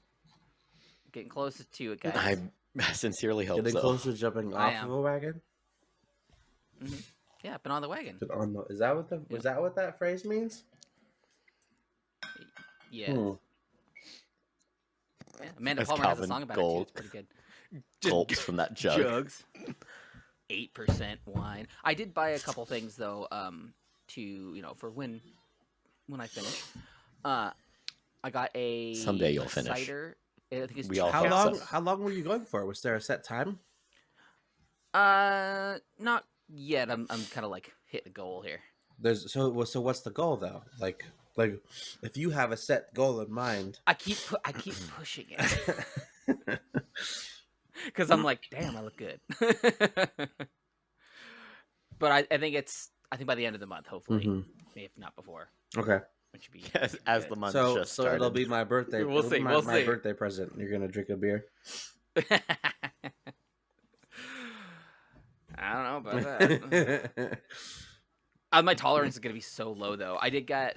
Getting closer to it, guys. I sincerely hope Getting so. closer to jumping I off am. of a wagon. Yeah, I've been on the wagon. But on the, is that what that phrase means? Yeah. Hmm. Yeah, Amanda As Palmer has a Calvin song about Gold it too. It's pretty good. Gulps from that jug. Jugs. 8% wine. I did buy a couple things though, to for when I finish. I got a Someday you'll finish. cider. I think it's We all How hope long? so. How long were you going for? Was there a set time? Not yet. I'm kind of like hitting a goal here. There's so what's the goal though? Like if you have a set goal in mind, I keep pushing it because I'm like, damn, I look good. But I think by the end of the month, hopefully, if not before, okay. it should be As good. the month So just started. it'll be my birthday. We'll it'll be see, My, we'll my see. birthday present. You're gonna drink a beer. I don't know about that. My tolerance is gonna be so low though. I got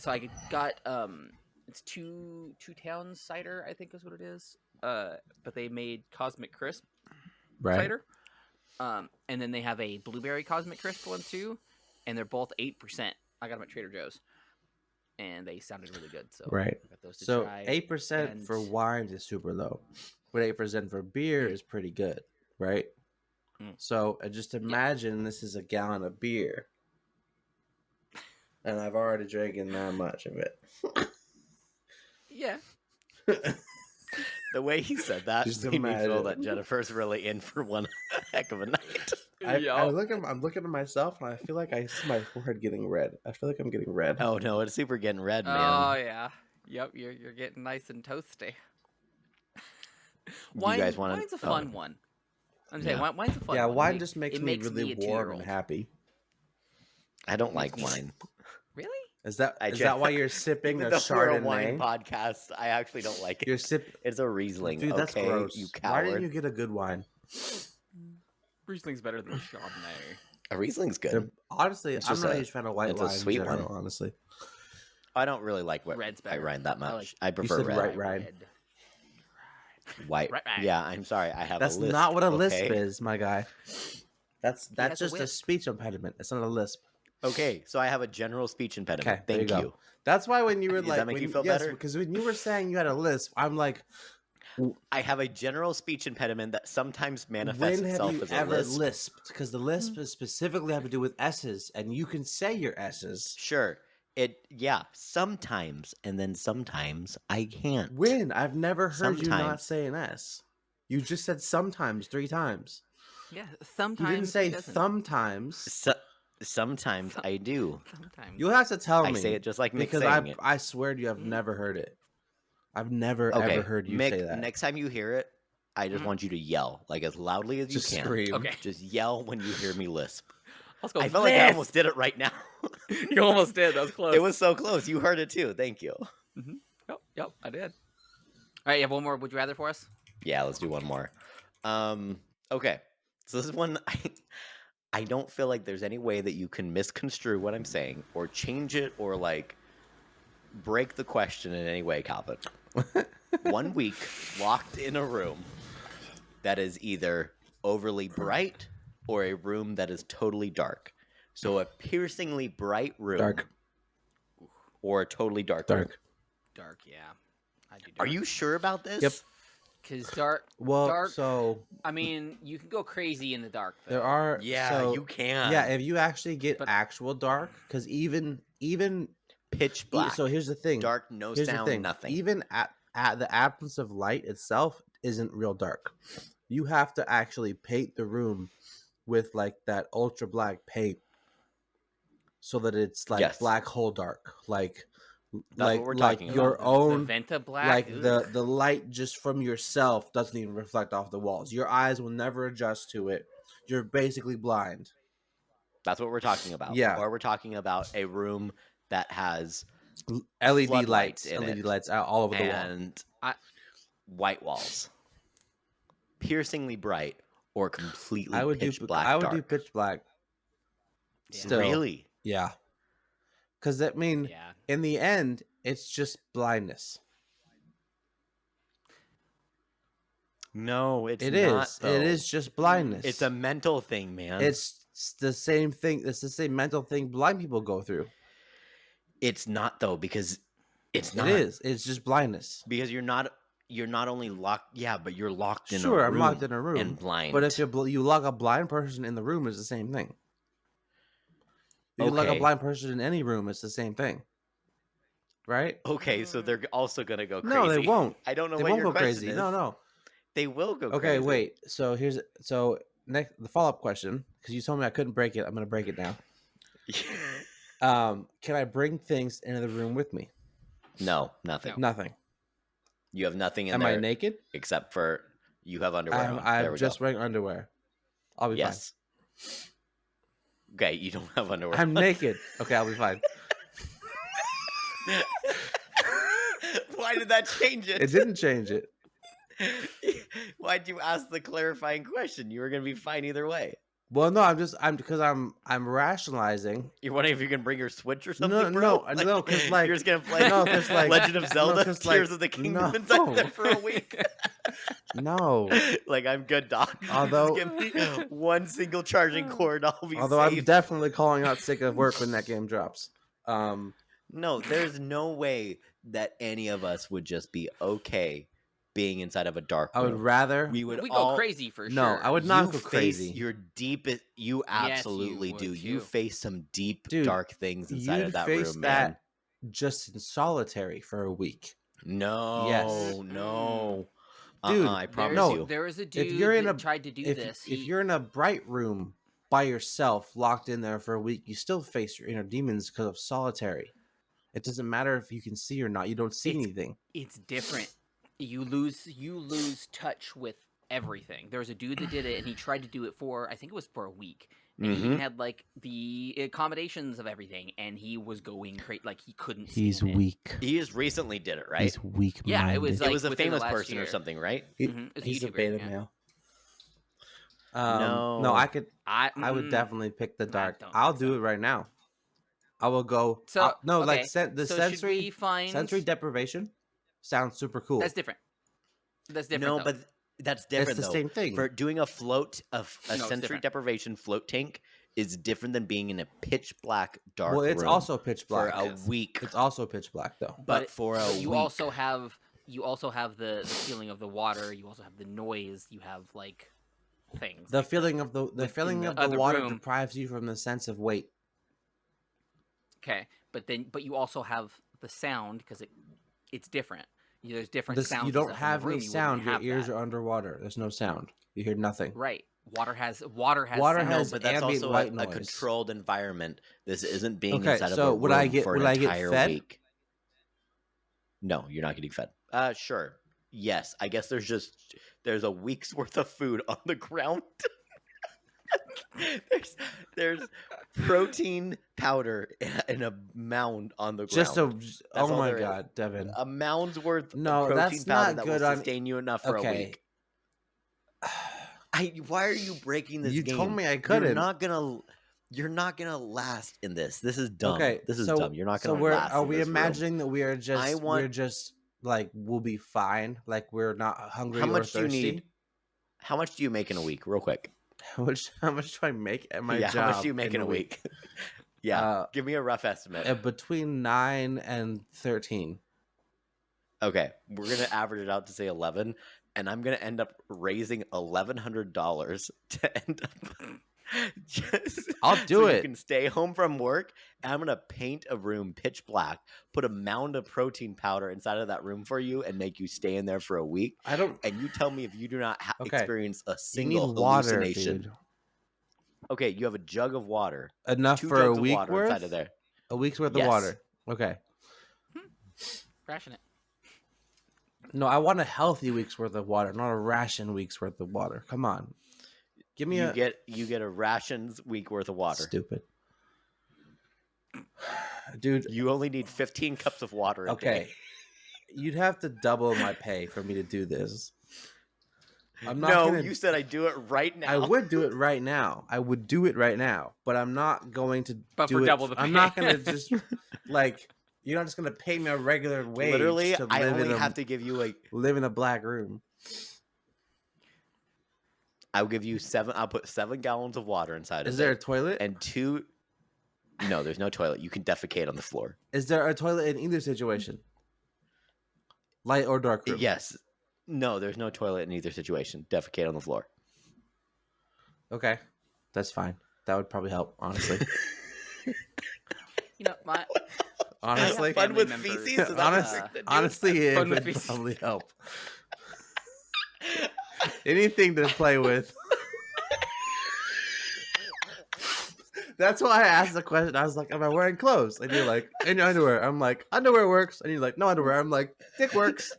it's two towns cider, I think is what it is. But they made Cosmic Crisp cider. And then they have a blueberry Cosmic Crisp one too, and they're both 8%. I got them at Trader Joe's, and they sounded really good. So Right. I got those to So try. 8% for wines is super low, but 8% for beer is pretty good, right? So just imagine this is a gallon of beer, and I've already drinking that much of it. Yeah. The way he said that Just made me feel imagine. that Jennifer's really in for one heck of a night. I'm looking at myself, and I feel like I see my forehead getting red. I feel like I'm getting red. Oh no, it's super getting red, man. Oh yeah. Yep. You're getting nice and toasty. You guys want Wine's a fun one. I'm saying Yeah. wine's a fun Yeah, one. wine just makes it me makes really me a warm 2-year-old. and happy. I don't like wine. Really? Is that why you're sipping Even a though we're a Chardonnay? wine podcast, I actually don't like it. You're sipping. It's a Riesling. Dude, that's okay, gross. you Why coward. didn't you get a good wine? Riesling's better than Chardonnay. A Riesling's good. Honestly, It's I'm just not a a- huge fan of white it's a wine sweet in general, one. honestly. I don't really like Red's white better. wine that much. I like- I prefer said red. right. Right. White. Right. Yeah, I'm sorry. I have That's a lisp. not what a lisp okay? is, my guy. That's has a just a wisp. speech impediment. It's not a lisp. Okay, so I have a general speech impediment. Okay, there Thank you you. go. That's why when you were Does like, that make you feel yes, better? because when you were saying you had a lisp, I'm like, I have a general speech impediment that sometimes manifests when have itself you as a ever lisp. lisped? Because the lisp is specifically have to do with S's, and you can say your S's. Sure. Sometimes, and then sometimes I can't. When? I've never heard you not Sometimes. say an S. You just said sometimes 3 times. Yeah, You sometimes didn't say he doesn't. sometimes. Sometimes I do. Sometimes. You'll have to tell me. I say it just like Mick because saying it. I swear to you, I've never heard it. I've never Okay, ever heard you Mick, say that. next time you hear it, I just want you to yell, like as loudly as Just you can. scream. Okay. Just yell when you hear me lisp. Let's go. I felt like I almost did it right now. You almost did. That was close. It was so close. You heard it too. Thank you. Yep, I did. All right, you have one more would you rather for us? Yeah, let's do one more. Okay. So this is one I don't feel like there's any way that you can misconstrue what I'm saying or change it or like break the question in any way, Calvin. 1 week locked in a room that is either overly bright or a room that is totally dark. So a piercingly bright room, Dark. or a totally dark room. Dark, yeah. I do dark. Are you sure about this? Yep. Because dark. Well, dark. so I mean, you can go crazy in the dark. Though. there are. Yeah, so, you can. Yeah, if you actually get But- actual dark, because even Pitch black. So here's the thing. Dark, no Here's sound, the thing. nothing. Even at the absence of light itself isn't real dark. You have to actually paint the room with like that ultra black paint, so that it's like Yes. black hole dark, like That's what we're talking your about. own. the Venta black. Like ugh. the light just from yourself doesn't even reflect off the walls. Your eyes will never adjust to it. You're basically blind. That's what we're talking about. Yeah. Or we're talking about a room that has LED Floodlights lights, in LED it. lights out all over the wall. and I- white walls, piercingly bright, or completely I would pitch do black. I would dark. do pitch black. Yeah. Still, Really? yeah. Because I mean, Yeah. in the end, it's just blindness. No, it's It not. is. Though. It is just blindness. It's a mental thing, man. It's the same thing. It's the same mental thing blind people go through. It's not though, because it's not. It is. It's just blindness. Because you're not only locked. Yeah, but you're locked in a Sure, room. I'm locked in a room and blind. But if you lock a blind person in the room, it's the same thing. You can lock a Okay. blind person in any room, it's the same thing. Right? Okay, so they're also gonna go crazy. No, they won't. I don't know They what won't your go question crazy. is. No. They will go Okay, crazy. wait. So next the follow-up question, because you told me I couldn't break it. I'm gonna break it now. Can I bring things into the room with me? No, nothing. No. Nothing. You have nothing in Am there I naked? except for you have underwear on. There I'm we just go. wearing underwear. I'll be Yes. Okay, you don't have underwear. fine. I'm naked. Okay, I'll be fine. Why did that change it? It didn't change it. Why'd you ask the clarifying question? You were gonna be fine either way. Well, no, I'm rationalizing. You're wondering if you can bring your Switch or No, something, bro? no, 'cause, like- you're just gonna play no, 'cause, like- Legend of no, Zelda, 'cause, Tears like, of the Kingdom no. inside there for a week. No. Like I'm good, doc. Although- just give me one single charging cord, I'll be Although I'm safe. definitely calling out sick of work when that game drops. No, there's no way that any of us would just be okay being inside of a dark I room. would rather. we would We all go crazy for No, sure. I would not you go face crazy. your deepest. You absolutely would do. You too. face some deep, Dude, dark things inside You'd of that face room, that man. just in solitary for a week. No, Yes. no, Dude, I promise no. you. There was a dude you're in that a- tried to do If, this. if you're in a bright room by yourself, locked in there for a week, you still face your inner demons because of solitary. It doesn't matter if you can see or not. You don't see It's- anything. It's different. You lose touch with everything. There was a dude that did it, and he tried to do it for, I think it was for a week. And he even Mhm. had like the accommodations of everything, and he was going crazy. Like he couldn't. He's stand it. weak. He just recently did it, right? He's weak. Yeah, it was it like was a within the famous last person or year. something, right? It's a He's a YouTuber, beta yeah. male. No. No, I could. I I would definitely pick the I dark. don't I'll think do so. it right now. I will go. So no, okay, like the so should sensory we find sensory deprivation sounds super cool. That's different. That's different. No, though. but that's It's different the though. same thing. For doing a float of a No, it's sensory different. deprivation float tank is different than being in a pitch black dark well, it's room also pitch for black. a week. It's also pitch black though. but for a you week. also have the feeling of the water. You also have the noise. You have like things. The like feeling of the within feeling the of the other water room. deprives you from the sense of weight. okay, but you also have the sound because it's different. There's different This, sounds. you and don't stuff in the have room. any You wouldn't sound. Your have ears that. are underwater. There's no sound. You hear nothing. Right. Water has Water sound. No, has but that's ambient also white a noise. controlled environment. This isn't being Okay, inside so of a would room I get- for would an I get entire fed? week. No, you're not getting fed. Sure. Yes, I guess there's a week's worth of food on the ground. there's protein powder in a mound on the Just ground. a. That's Oh all my there is. god, Devin. A mound's worth No, of protein that's powder not that good will on- sustain you enough for a Okay. week. Why are you breaking this You game? told me I couldn't. You're not gonna last in this. This is dumb. Okay, This is so, dumb. You're not so gonna we're last. are in we this room. imagining that we're want- just like we'll be fine, like we're not hungry How or much do you thirsty? need? How much do you make in a week, real quick? How much do I make at my job? How much do you make in a week? Yeah, give me a rough estimate. Between 9 and 13. Okay, we're gonna average it out to say 11, and I'm gonna end up raising $1,100 to end up. I'll do so it. You can stay home from work, and I'm gonna paint a room pitch black, put a mound of protein powder inside of that room for you, and make you stay in there for a week. And you tell me if you do not experience a single hallucination. Dude. Okay, you have a jug of water. Enough 2 for jugs a week of water worth? inside of there. A week's worth of water. Okay. Ration it. No, I want a healthy week's worth of water, not a ration week's worth of water. Come on. Give me you get a rations week worth of water. Stupid. Dude, you only need 15 cups of water a day. You'd have to double my pay for me to do this. I'm not No, gonna... you said I'd do it right now. I would do it right now. But I'm not going to double the pay. I'm not going to just like you're not just going to pay me a regular wage. Literally, to I only have to give you live in a black room. I'll give you 7. I'll put 7 gallons of water inside. Is there a toilet? And 2. No, there's no toilet. You can defecate on the floor. Is there a toilet in either situation? Light or dark room? Yes. No, there's no toilet in either situation. Defecate on the floor. Okay, that's fine. That would probably help, honestly. Honestly, fun with feces. Honestly, it would probably help. Anything to play with. That's why I asked the question. I was like, "Am I wearing clothes?" And you're like, "In your underwear." I'm like, "Underwear works." And you're like, "No underwear." I'm like, "Dick works."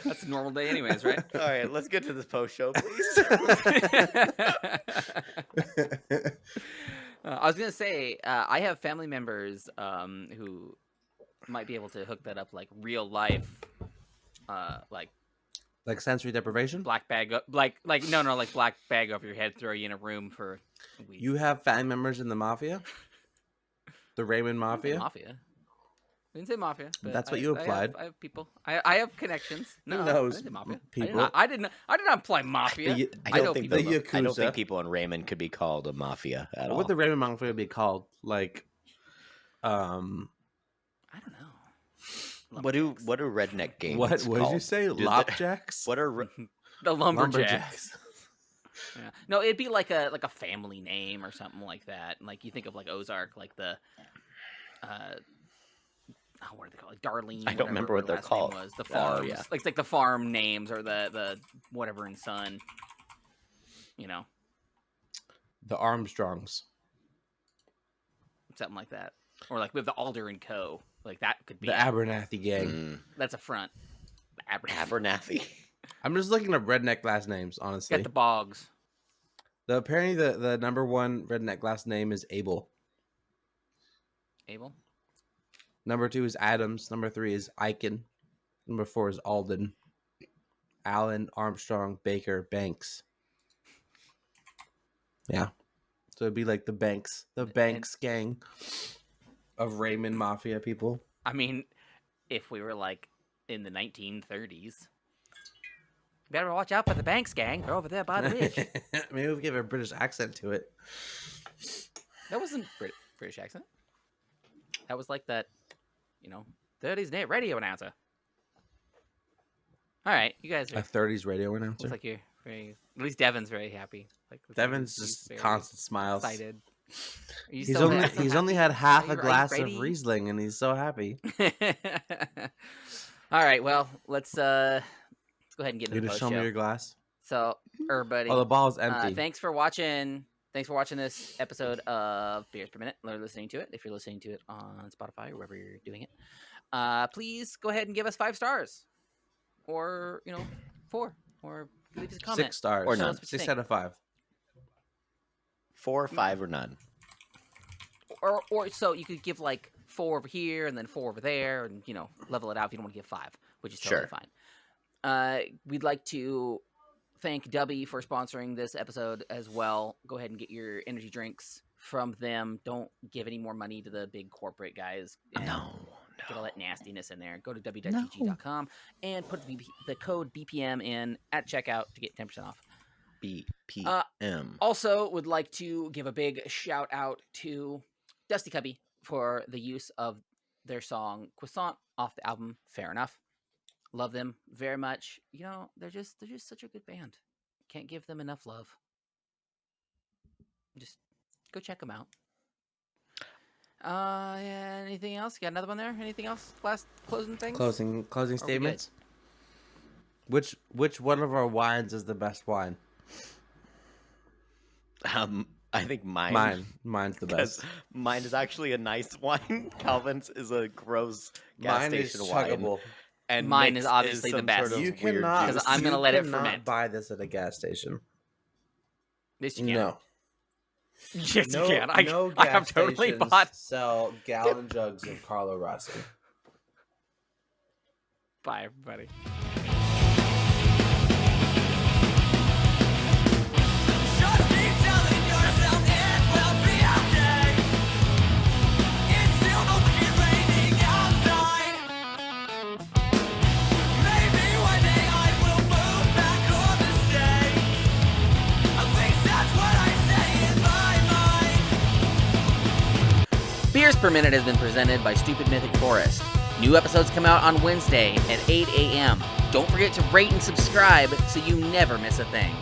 That's a normal day, anyways, right? All right, let's get to this post show, please. I was gonna say I have family members who might be able to hook that up, like real life, like sensory deprivation. Black bag, like black bag over your head, throw you in a room for a week. You have family members in the mafia, the Raymond Mafia. Mafia. I didn't say mafia. But that's what you applied. I have people. I have connections. No, Who knows? I didn't say mafia. People. I did not apply mafia. I don't think people in Raymond could be called a mafia at all. What would the Raymond Mafia be called? Like, I don't know. What do redneck gangs? What called? did you say? Lopjacks? What are the lumberjacks? Yeah. No, it'd be like a family name or something like that. Like you think of like Ozark, like the what are they called? Like Darlene. I don't remember what they're called. Was the farms, yeah. like the farm names or the whatever and son. You know, the Armstrongs, something like that, or like we have the Alder and Co. Like that could be the Abernathy gang. That's a front. Abernathy. I'm just looking up redneck last names, honestly. Get the Boggs. Apparently the number one redneck last name is Abel. Abel. Number 2 is Adams. Number 3 is Eichen. Number 4 is Alden. Allen, Armstrong, Baker, Banks. Yeah. So it'd be like the Banks gang of Raymond Mafia people. I mean, if we were like in the 1930s, better watch out for the Banks gang. They're over there by the ridge. Maybe we give a British accent to it. That wasn't British accent. That was like that, 30s radio announcer. All right, you guys are a 30s radio announcer. Looks like you're very. At least Devin's very happy. Like Devin's just constant smiles. Excited. He's only had half a glass of Riesling and he's so happy. All right, well let's go ahead and get into the post show show. Me your glass. So, everybody. Oh, the ball's empty. Thanks for watching. Thanks for watching this episode of Beers Per Minute. Or listening to it. If you're listening to it on Spotify or wherever you're doing it, please go ahead and give us 5 stars, or 4, or leave us a comment. 6 stars or none. 6 out of 5. 4, 5, or none. Or so you could give like 4 over here and then 4 over there, and level it out if you don't want to give 5, which is totally fine. We'd like to thank Dubby for sponsoring this episode as well. Go ahead and get your energy drinks from them. Don't give any more money to the big corporate guys. get all that nastiness in there. Go to w.gg.com and put the code BPM in at checkout to get 10% off. BPM. Also, would like to give a big shout out to Dusty Cubby for the use of their song Croissant off the album Fair Enough. Love them very much. You know, they're just such a good band. Can't give them enough love. Just go check them out. Anything else? You got another one there? Anything else? Last closing things? Closing statements. Which one of our wines is the best wine? I think mine. Mine's the best. Mine is actually a nice wine. Calvin's is a gross gas station wine. Chuggable. And mine is obviously the best. You cannot. Because I'm gonna let it ferment. Buy this at a gas station. Yes, you can. No. Yes, you can. No I have totally bought. Sell gallon jugs of Carlo Rossi. Bye, everybody. Beers Per Minute has been presented by Stupid Mythic Forest. New episodes come out on Wednesday at 8 a.m. Don't forget to rate and subscribe so you never miss a thing.